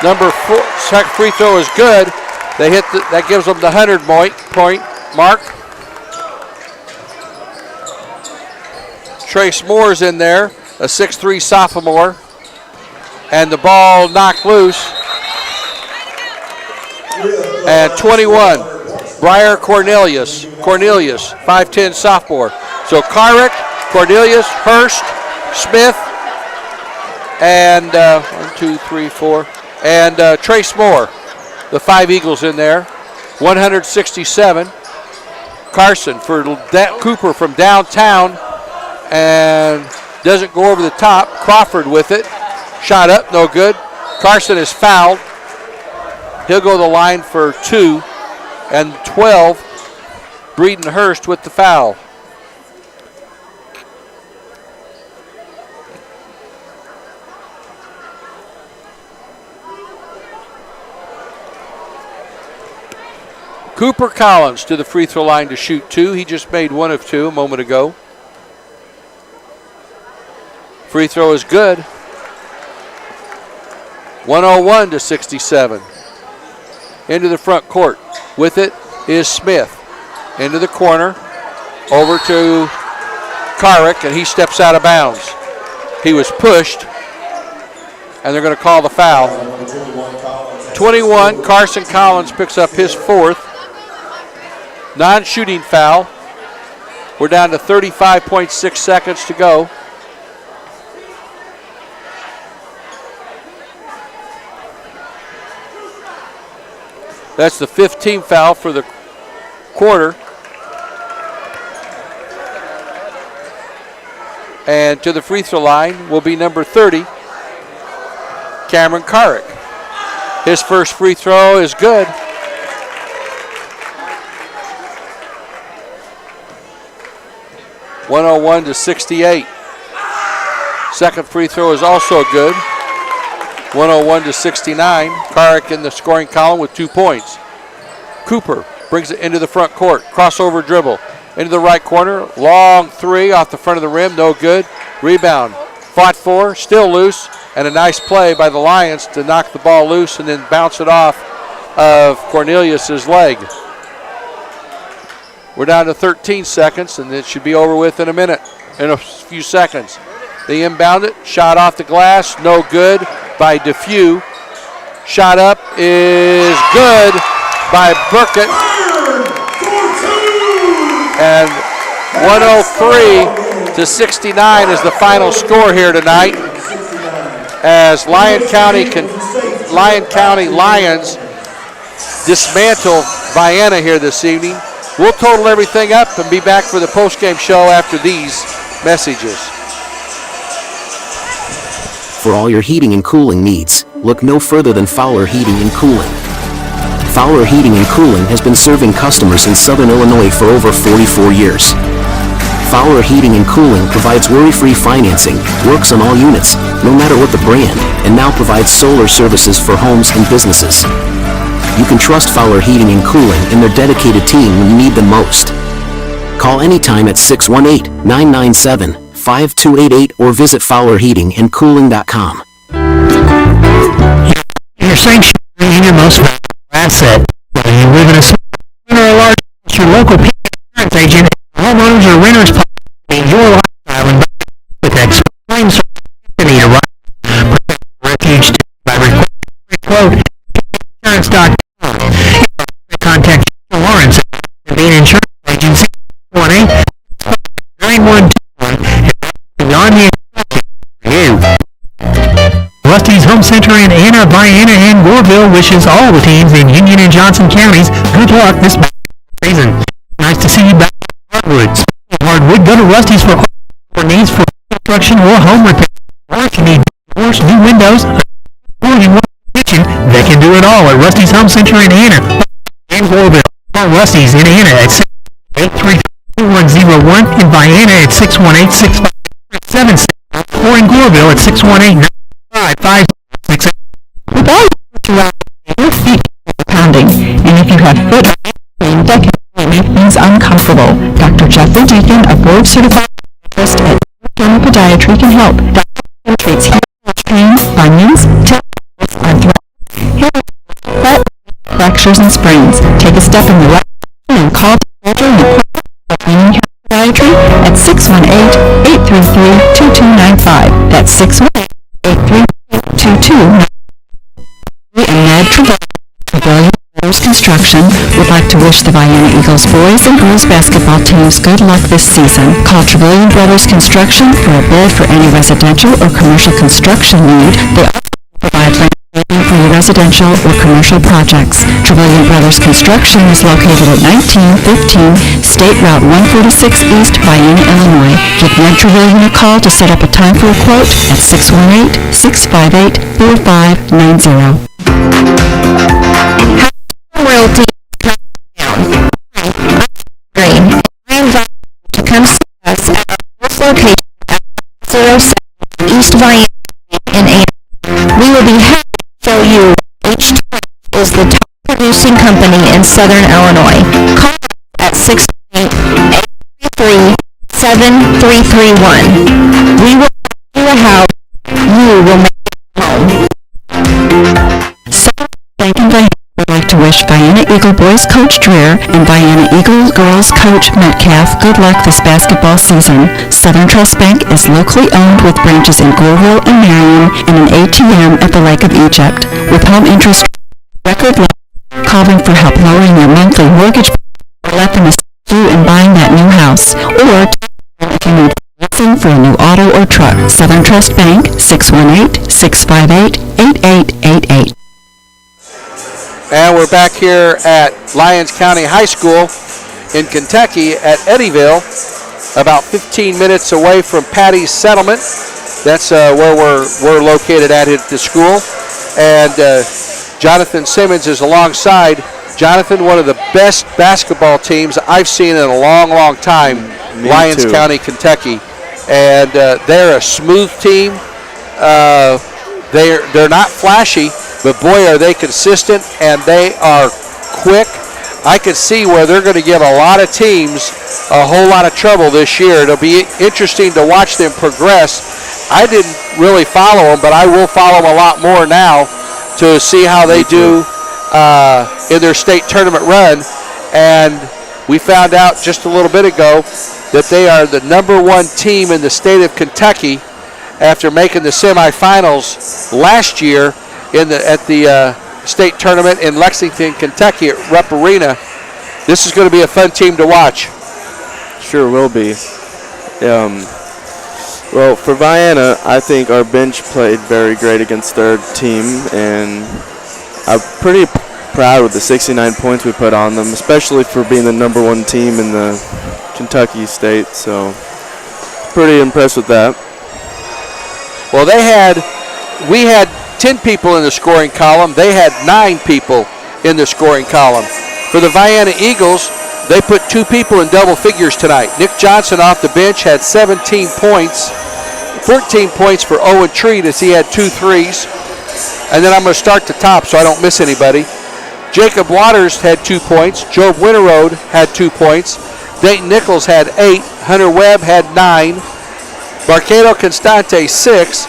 Number 4, second free throw is good. They hit that gives them the 100-point mark. Trace Moore's in there, a 6'3 sophomore. And the ball knocked loose. And 21. Briar Cornelius, 5'10 sophomore. So Carrick, Cornelius, Hurst, Smith, and 1, 2, 3, 4, and Trace Moore. The 5 Eagles in there. 167. Carson for Cooper from downtown, and doesn't go over the top. Crawford with it. Shot up, no good. Carson is fouled. He'll go to the line for 2, and 12. Breeden Hurst with the foul. Cooper Collins to the free throw line to shoot 2. He just made 1 of 2 a moment ago. Free throw is good. 101-67. Into the front court. With it is Smith. Into the corner. Over to Carrick, and he steps out of bounds. He was pushed, and they're going to call the foul. 21, Carson Collins picks up his 4th. Non-shooting foul. We're down to 35.6 seconds to go. That's the 15th foul for the quarter. And to the free throw line will be number 30, Cameron Carrick. His first free throw is good. 101-68. Second free throw is also good. 101-69. Carrick in the scoring column with 2 points. Cooper brings it into the front court. Crossover dribble. Into the right corner. Long 3 off the front of the rim. No good. Rebound. Fought for. Still loose. And a nice play by the Lions to knock the ball loose and then bounce it off of Cornelius's leg. We're down to 13 seconds, and it should be over with in a few seconds. They inbound it. Shot off the glass. No good by DeFew. Shot up is good by Burkett. And 103-69 is the final score here tonight, as Lyon County Lions dismantle Vienna here this evening. We'll total everything up and be back for the postgame show after these messages. For all your heating and cooling needs, look no further than Fowler Heating and Cooling. Fowler Heating and Cooling has been serving customers in Southern Illinois for over 44 years. Fowler Heating and Cooling provides worry-free financing, works on all units, no matter what the brand, and now provides solar services for homes and businesses. You can trust Fowler Heating and Cooling and their dedicated team when you need them most. Call anytime at 618-997-5288 or visit FowlerHeatingandCooling.com. Your sanctuary and your most valuable asset. Whether you live in a small or a large house, your local insurance agent, homeowners or renters policy, your lifestyle and with expert claims need a right refuge by requesting a quote insurance.com. Contact Lawrence at the insurance agency 1-89121 beyond the for you. Rusty's Home Center in Anna, Vienna, and Goreville wishes all the teams in Union and Johnson counties good luck this season. Nice to see you back in Hardwood. Hardwood, go to Rusty's for needs for construction or home repair. Or if you need doors, new windows, or you want a kitchen, they can do it all at Rusty's Home Center in Anna and Goreville. Call Rusty's in Anna at 618-33101, in Vienna at 618-657-76, or in Goreville at 618-955-6. With all your feet are pounding, and if you have foot pain, that can make things uncomfortable. Dr. Jeffrey Deacon, a board-certified therapist at Pregame Podiatry, can help. Dr. treats heel pain, bunions, arthritis, hip, butt, fractures, and sprains. Take a step in the right direction and call Dr. Pregame Podiatry at 618-833-2295. That's 618-833-2295. And Ned Trevelyan Brothers Construction would like to wish the Vienna Eagles boys and girls basketball teams good luck this season. Call Trevelyan Brothers Construction for a bid for any residential or commercial construction need. They also provide landscaping for your residential or commercial projects. Trevelyan Brothers Construction is located at 1915 State Route 146 East, Vienna, Illinois. Give Ned Trevelyan a call to set up a time for a quote at 618-658-4590. Royalty down. Green. I invite you to come see us at our first location at 07 East Vienna in Ann. We will be happy to show you each time is the top producing company in Southern Illinois. Call us at 618-833-7331. We will find you a house. You will make it home. Would like to wish Vienna Eagle boys coach Dreer and Vienna Eagle girls coach Metcalf good luck this basketball season. Southern Trust Bank is locally owned with branches in Goreville and Marion and an ATM at the Lake of Egypt. With home interest record low, call them for help lowering your monthly mortgage or let them assist you in buying that new house. Or if you need financing for a new auto or truck. Southern Trust Bank, 618-658-8888. And we're back here at Lyons County High School in Kentucky at Eddyville, about 15 minutes away from Patty's Settlement. That's where we're located at the school. And Jonathan Simmons is alongside. Jonathan, one of the best basketball teams I've seen in a long, long time, Lyons County, Kentucky. And they're a smooth team. They're not flashy, but boy, are they consistent, and they are quick. I could see where they're going to give a lot of teams a whole lot of trouble this year. It'll be interesting to watch them progress. I didn't really follow them, but I will follow them a lot more now to see how they do in their state tournament run. And we found out just a little bit ago that they are the #1 team in the state of Kentucky after making the semifinals last year at the state tournament in Lexington, Kentucky at Rupp Arena. This is going to be a fun team to watch. Sure will be. Well, for Vienna, I think our bench played very great against their team, and I'm pretty proud with the 69 points we put on them, especially for being the #1 team in the Kentucky state. So, pretty impressed with that. Well, we had 10 people in the scoring column. They had 9 people in the scoring column. For the Vienna Eagles, they put 2 people in double figures tonight. Nick Johnson off the bench had 17 points, 14 points for Owen Treat as he had 2 threes. And then I'm going to start the top so I don't miss anybody. Jacob Waters had 2 points. Job Winterode had 2 points. Dayton Nichols had 8. Hunter Webb had 9. Barcado Constante 6.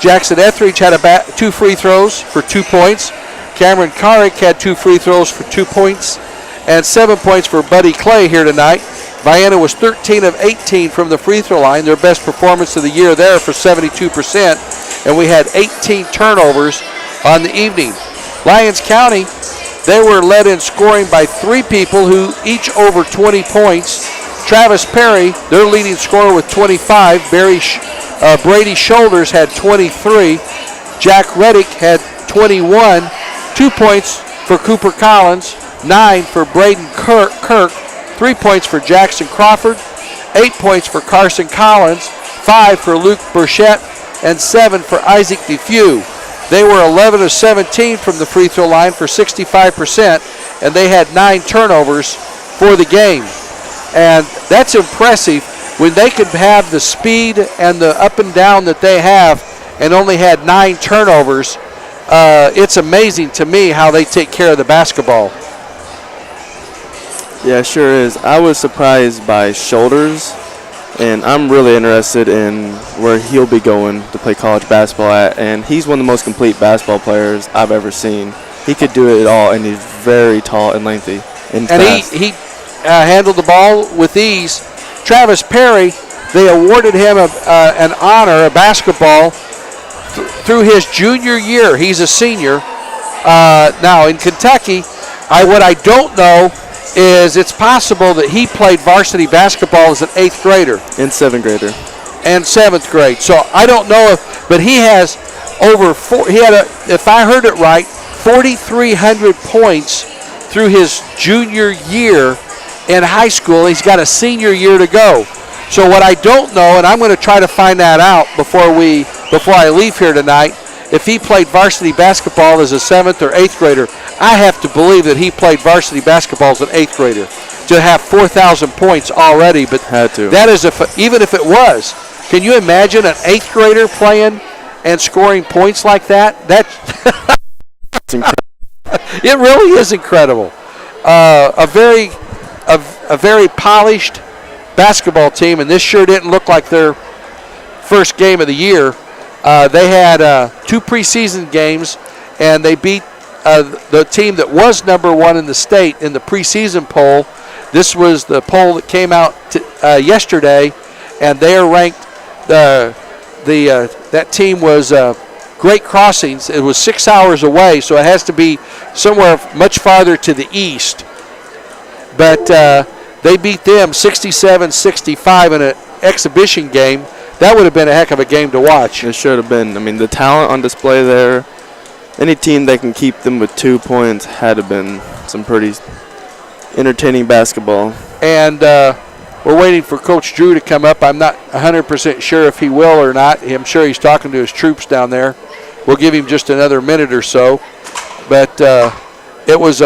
Jackson Etheridge had 2 free throws for 2 points. Cameron Carrick had 2 free throws for 2 points. And 7 points for Buddy Clay here tonight. Vienna was 13 of 18 from the free throw line, their best performance of the year there for 72%. And we had 18 turnovers on the evening. Lyons County, they were led in scoring by 3 people who each over 20 points. Travis Perry, their leading scorer with 25. Brady Shoulders had 23. Jack Reddick had 21. 2 points for Cooper Collins. 9 for Braden Kirk. 3 points for Jackson Crawford. 8 points for Carson Collins. 5 for Luke Burchette. And 7 for Isaac DeFew. They were 11 of 17 from the free throw line for 65%. And they had 9 turnovers for the game. And that's impressive when they could have the speed and the up and down that they have and only had 9 turnovers. It's amazing to me how they take care of the basketball. Yeah, it sure is. I was surprised by Shoulders, and I'm really interested in where he'll be going to play college basketball at. And he's one of the most complete basketball players I've ever seen. He could do it all, and he's very tall and lengthy and fast. He handled the ball with ease. Travis Perry, they awarded him an honor, a basketball, through his junior year. He's a senior. Now in Kentucky, What I don't know is it's possible that he played varsity basketball as an 8th grader. And 7th grader. And 7th grade. So I don't know but he has if I heard it right, 4,300 points through his junior year in high school. He's got a senior year to go. So what I don't know, and I'm going to try to find that out before I leave here tonight, if he played varsity basketball as a 7th or 8th grader. I have to believe that he played varsity basketball as an 8th grader to have 4,000 points already. But had to. That is even if it was. Can you imagine an 8th grader playing and scoring points like that? That's incredible. It really is incredible. A very polished basketball team, and this sure didn't look like their first game of the year. They had 2 preseason games, and they beat the team that was number 1 in the state in the preseason poll. This was the poll that came out yesterday, and they are ranked. That team was Great Crossings. It was 6 hours away, so it has to be somewhere much farther to the east. But they beat them 67-65 in an exhibition game. That would have been a heck of a game to watch. It should have been. I mean, the talent on display there, any team that can keep them with 2 points had to have been some pretty entertaining basketball. And we're waiting for Coach Drew to come up. I'm not 100% sure if he will or not. I'm sure he's talking to his troops down there. We'll give him just another minute or so. But it was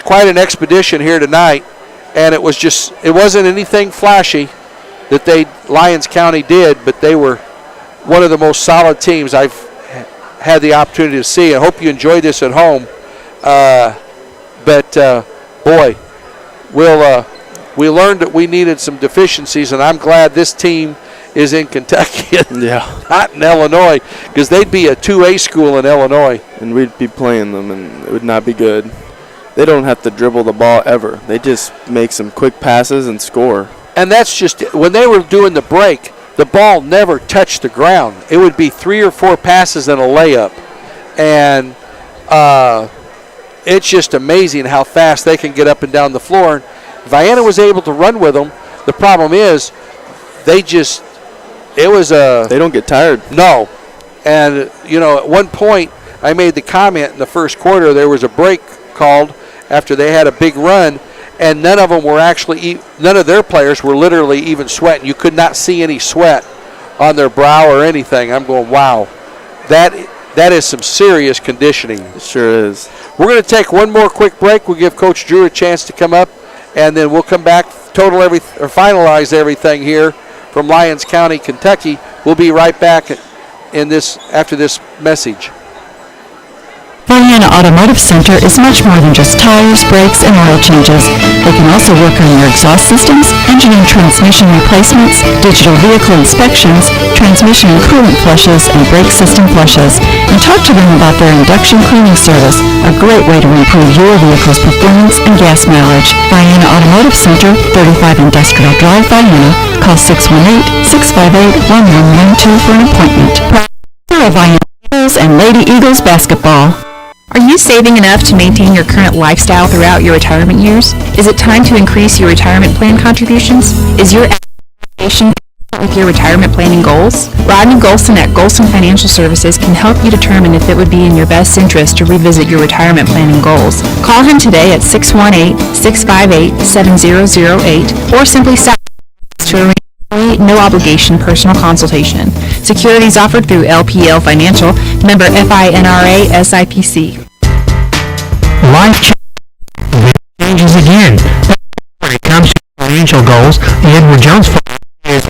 quite an expedition here tonight, and it wasn't anything flashy that Lyons County did, but they were one of the most solid teams I've had the opportunity to see. I hope you enjoyed this at home. Boy, we learned that we needed some deficiencies, and I'm glad this team is in Kentucky and not in Illinois, because they'd be a 2A school in Illinois. And we'd be playing them, and it would not be good. They don't have to dribble the ball ever. They just make some quick passes and score. And that's just, when they were doing the break, the ball never touched the ground. It would be 3 or 4 passes and a layup. And it's just amazing how fast they can get up and down the floor. And Vienna was able to run with them. The problem is, they don't get tired. No. And, at one point, I made the comment in the first quarter, there was a break called after they had a big run, and none of their players were literally even sweating. You could not see any sweat on their brow or anything. I'm going, wow, that is some serious conditioning. It sure is. We're going to take one more quick break. We'll give Coach Drew a chance to come up, and then we'll come back, finalize everything here from Lyons County, Kentucky. We'll be right back after this message. Vienna Automotive Center is much more than just tires, brakes, and oil changes. They can also work on your exhaust systems, engine and transmission replacements, digital vehicle inspections, transmission and coolant flushes, and brake system flushes. And talk to them about their induction cleaning service, a great way to improve your vehicle's performance and gas mileage. Vienna Automotive Center, 35 Industrial Drive, Vienna. Call 618-658-1112 for an appointment. For Vienna Eagles and Lady Eagles basketball. Are you saving enough to maintain your current lifestyle throughout your retirement years? Is it time to increase your retirement plan contributions? Is your application with your retirement planning goals? Rodney Golson at Golson Financial Services can help you determine if it would be in your best interest to revisit your retirement planning goals. Call him today at 618-658-7008 or simply stop to arrange a no-obligation personal consultation. Securities offered through LPL Financial, member FINRA SIPC. Life changes again. When it comes to financial goals, the Edward Jones formula is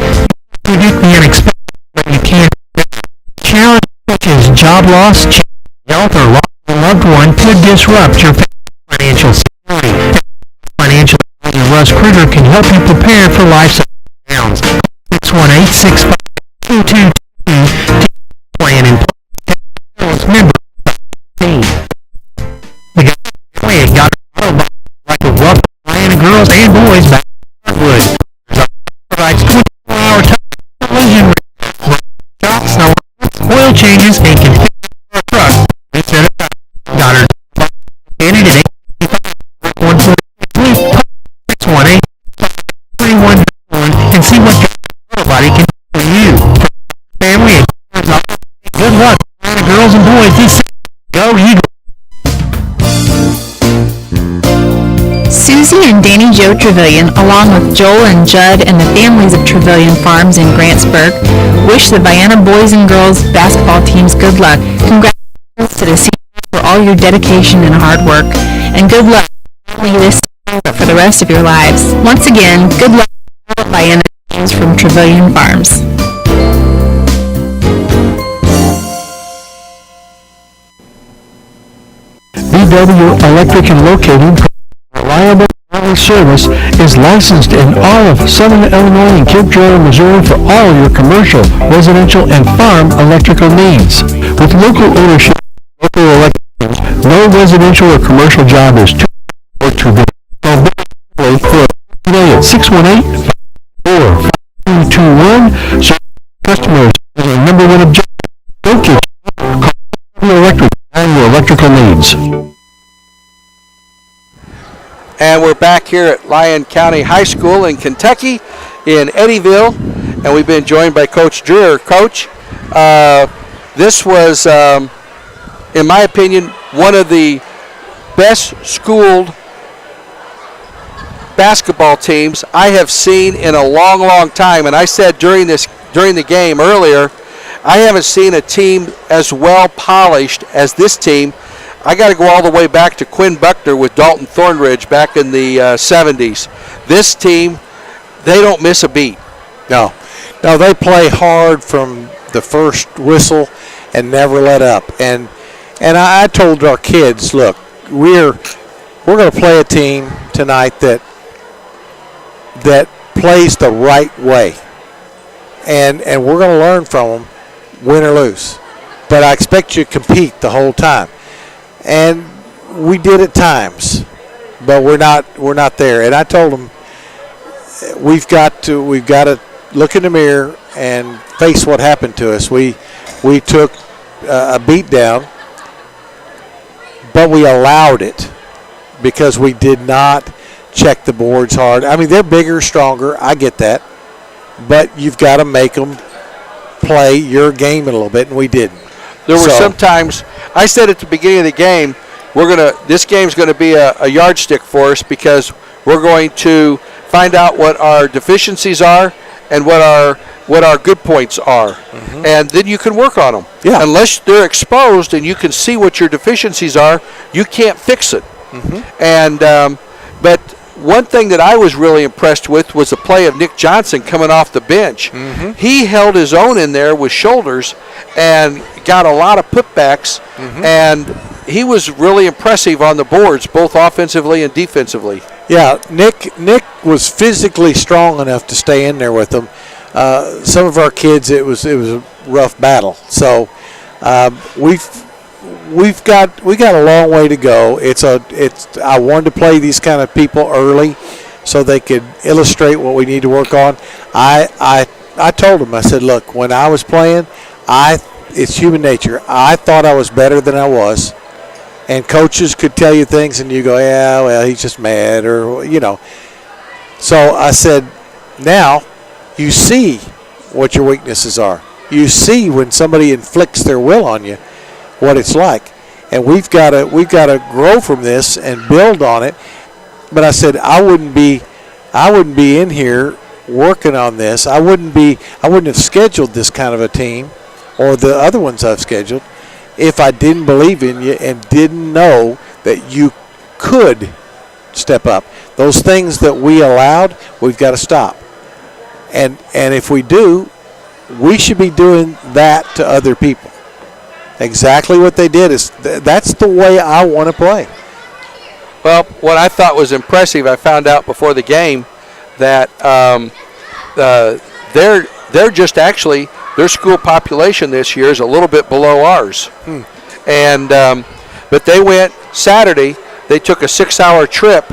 predict the unexpected, but you can't. Challenges such as job loss, health, or loss of a loved one could disrupt your financial security. Financial advisor Russ Kruger can help you prepare for life's downs. 618-652-2222 plan and member team. The guy got like a rough Vienna girls and boys back in Hardwood. Provides 24-hour collision shocks, oil changes, and can fix your truck. Got her standard at girls and boys this Saturday. Go Eagles! Susie and Danny Joe Trevelyan, along with Joel and Judd and the families of Trevelyan Farms in Grantsburg, wish the Vienna boys and girls basketball teams good luck. Congratulations to the seniors for all your dedication and hard work, and good luck not only this season but for the rest of your lives. Once again, good luck to all Vienna teams from Trevelyan Farms. VW Electric and Locating, reliable quality service, is licensed in all of Southern Illinois and Cape Girardeau, Missouri for all your commercial, residential, and farm electrical needs. With local ownership of local electricians, no residential or commercial job is too or too big. Call today at 618-44221. So customers is our number one objective. Locate Electric for all your electrical needs. And we're back here at Lyon County High School in Kentucky, in Eddyville, and we've been joined by Coach Dreer. Coach, this was, in my opinion, one of the best schooled basketball teams I have seen in a long, long time. And I said during the game earlier, I haven't seen a team as well polished as this team. I got to go all the way back to Quinn Buckner with Dalton Thornridge back in the 70s. This team, they don't miss a beat. No, they play hard from the first whistle and never let up. And I told our kids, look, we're going to play a team tonight that plays the right way, and we're going to learn from them, win or lose. But I expect you to compete the whole time. And we did at times, but we're not there. And I told them we've got to look in the mirror and face what happened to us. We took a beat down, but we allowed it because we did not check the boards hard. I mean, they're bigger, stronger. I get that, but you've got to make them play your game a little bit, and we didn't. There were some times, I said at the beginning of the game, this game's going to be a yardstick for us because we're going to find out what our deficiencies are and what our good points are. Mm-hmm. And then you can work on them. Yeah. Unless they're exposed and you can see what your deficiencies are, you can't fix it. Mm-hmm. And but one thing that I was really impressed with was the play of Nick Johnson coming off the bench. Mm-hmm. He held his own in there with shoulders and got a lot of putbacks, mm-hmm. and he was really impressive on the boards, both offensively and defensively. Yeah, Nick was physically strong enough to stay in there with them. Some of our kids, it was a rough battle. So we've got a long way to go. I wanted to play these kind of people early so they could illustrate what we need to work on. I told them, I said, look, when I was playing, it's human nature. I thought I was better than I was, and coaches could tell you things, and you go, yeah, well, he's just mad, or So I said, now you see what your weaknesses are. You see when somebody inflicts their will on you, what it's like, and we've got to grow from this and build on it. But I said I wouldn't be in here working on this. I wouldn't have scheduled this kind of a team or the other ones I've scheduled if I didn't believe in you and didn't know that you could step up. Those things that we allowed, we've got to stop. And if we do, we should be doing that to other people. Exactly what they did is that's the way I want to play. Well, what I thought was impressive, I found out before the game that they're just actually, their school population this year is a little bit below ours. And but they went Saturday, they took a 6-hour trip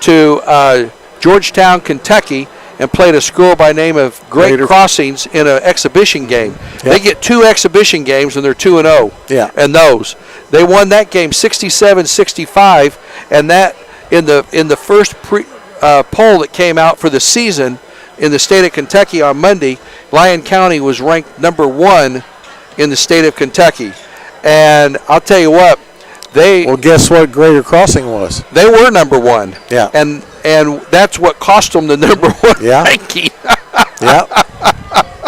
to Georgetown, Kentucky, and played a school by name of Great Crossings in an exhibition game. Yep. They get 2 exhibition games, and they're 2-0. Yeah. And those. They won that game 67-65, and that in the first poll that came out for the season in the state of Kentucky on Monday, Lyon County was ranked number 1 in the state of Kentucky. And I'll tell you what, Well, guess what Greater Crossing was? They were number one. Yeah. And that's what cost them the number one ranking.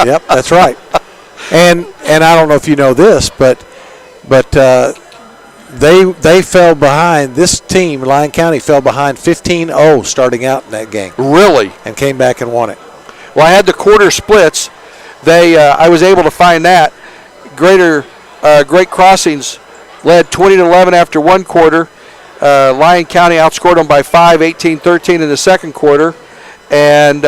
Yep, that's right. And I don't know if you know this, but they fell behind. This team, Lyon County, fell behind 15-0 starting out in that game. Really? And came back and won it. Well, I had the quarter splits. I was able to find that. Great Crossings led 20-11 after one quarter. Lyon County outscored them by 5, 18-13 in the second quarter. And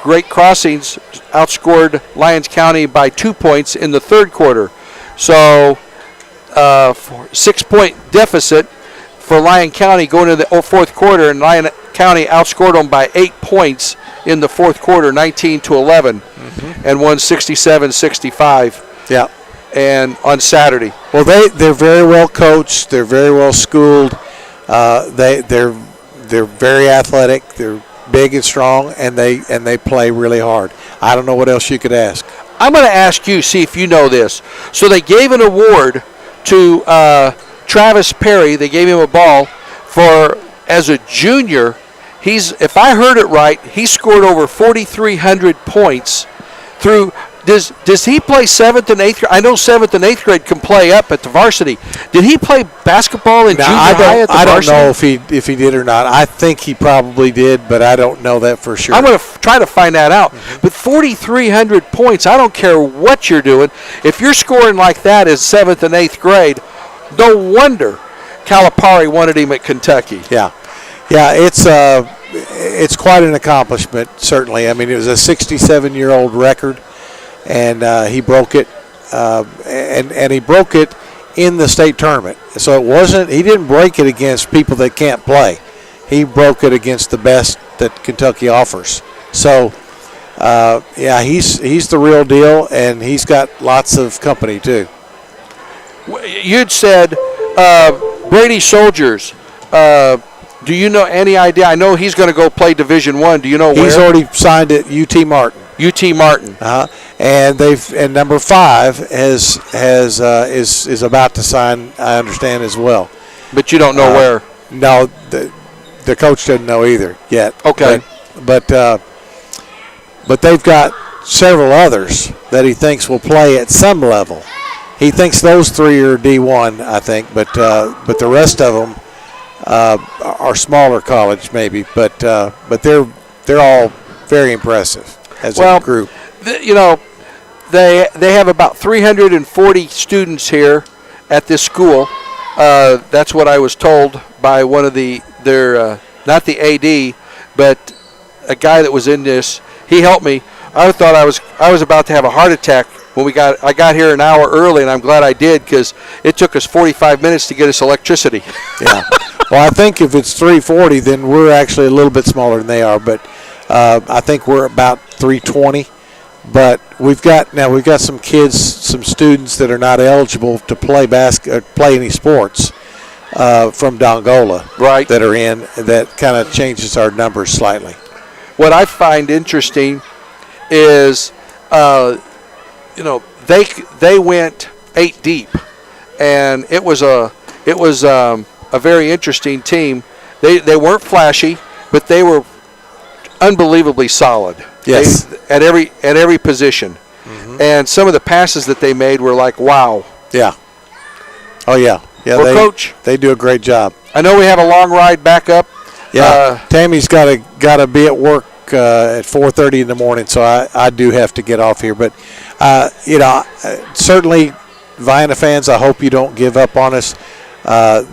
Great Crossings outscored Lyons County by 2 points in the third quarter. So 6-point deficit for Lyon County going into the fourth quarter, and Lyon County outscored them by 8 points in the fourth quarter, 19-11, and won 67-65. Yeah. And on Saturday. Well, they're very well coached. They're very well schooled. They're very athletic. They're big and strong, and they play really hard. I don't know what else you could ask. I'm going to ask you, see if you know this. So they gave an award to Travis Perry. They gave him a ball for, as a junior, if I heard it right, he scored over 4,300 points through. Does he play 7th and 8th grade? I know 7th and 8th grade can play up at the varsity. Did he play basketball in junior high at the varsity? I don't know if he did or not. I think he probably did, but I don't know that for sure. I'm going to try to find that out. But 4,300 points, I don't care what you're doing. If you're scoring like that as 7th and 8th grade, no wonder Calipari wanted him at Kentucky. Yeah, it's quite an accomplishment, certainly. I mean, it was a 67-year-old record. And he broke it, and he broke it in the state tournament. So he didn't break it against people that can't play. He broke it against the best that Kentucky offers. So, he's the real deal, and he's got lots of company too. You'd said Brady Soldiers. Do you know any idea? I know he's going to go play Division I. Do you know where? He's already signed at UT Martin. UT Martin. And number 5 is about to sign, I understand, as well. But you don't know where? No, the coach doesn't know either yet. Okay. But they've got several others that he thinks will play at some level. He thinks those 3 are D1, I think, but the rest of them are smaller college maybe. But they're all very impressive as a group. They have about 340 students here at this school. That's what I was told by one of their not the AD, but a guy that was in this. He helped me. I thought I was about to have a heart attack when I got here an hour early, and I'm glad I did because it took us 45 minutes to get us electricity. Yeah. Well, I think if it's 340, then we're actually a little bit smaller than they are, but I think we're about 320. But we've got some kids, some students that are not eligible to play any sports from Dongola, right? That are in. That kind of changes our numbers slightly. What I find interesting is, they went 8 deep, and it was a very interesting team. They weren't flashy, but they were unbelievably solid. Yes. At every position. And some of the passes that they made were like, wow. Yeah. Oh, yeah. Yeah, Coach, they do a great job. I know we have a long ride back up. Yeah. Tammy's got to be at work at 4:30 in the morning, so I do have to get off here. But, certainly, Vienna fans, I hope you don't give up on us.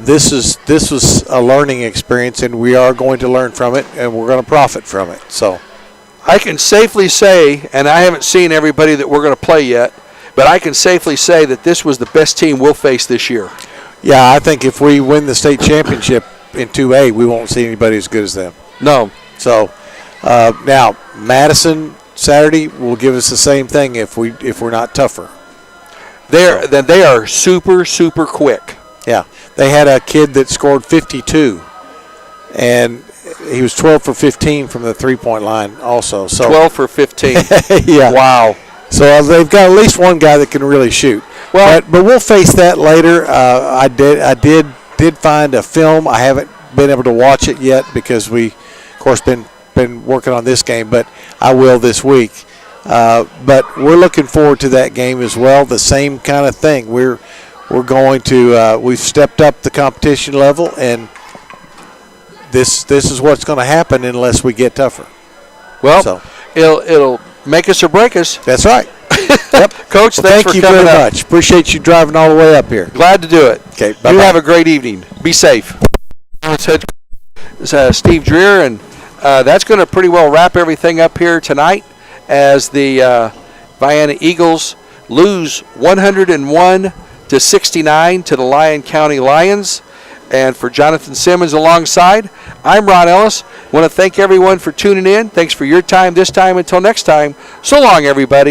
This was a learning experience, and we are going to learn from it, and we're going to profit from it. So I can safely say, and I haven't seen everybody that we're going to play yet, but I can safely say that this was the best team we'll face this year. Yeah, I think if we win the state championship in 2A, we won't see anybody as good as them. No. So now Madison Saturday will give us the same thing if we're not tougher. Then they are super, super quick. Yeah. They had a kid that scored 52, and he was 12 for 15 from the three-point line also. So 12 for 15. Yeah. Wow. So they've got at least one guy that can really shoot. Well, but we'll face that later. I did find a film. I haven't been able to watch it yet because we, of course, been working on this game, but I will this week. But we're looking forward to that game as well. The same kind of thing. We're going to we've stepped up the competition level, and this is what's going to happen unless we get tougher. Well, so it'll make us or break us. That's right. Yep. Coach, well, thank you for coming very up. much. Appreciate you driving all the way up here. Glad to do it. Okay, bye-bye. You have a great evening. Be safe. It's Steve Dreer, and that's going to pretty well wrap everything up here tonight as the Vienna Eagles lose 101-69 to the Lyon County Lions. And for Jonathan Simmons alongside, I'm Ron Ellis. Want to thank everyone for tuning in. Thanks for your time this time. Until next time, so long, everybody.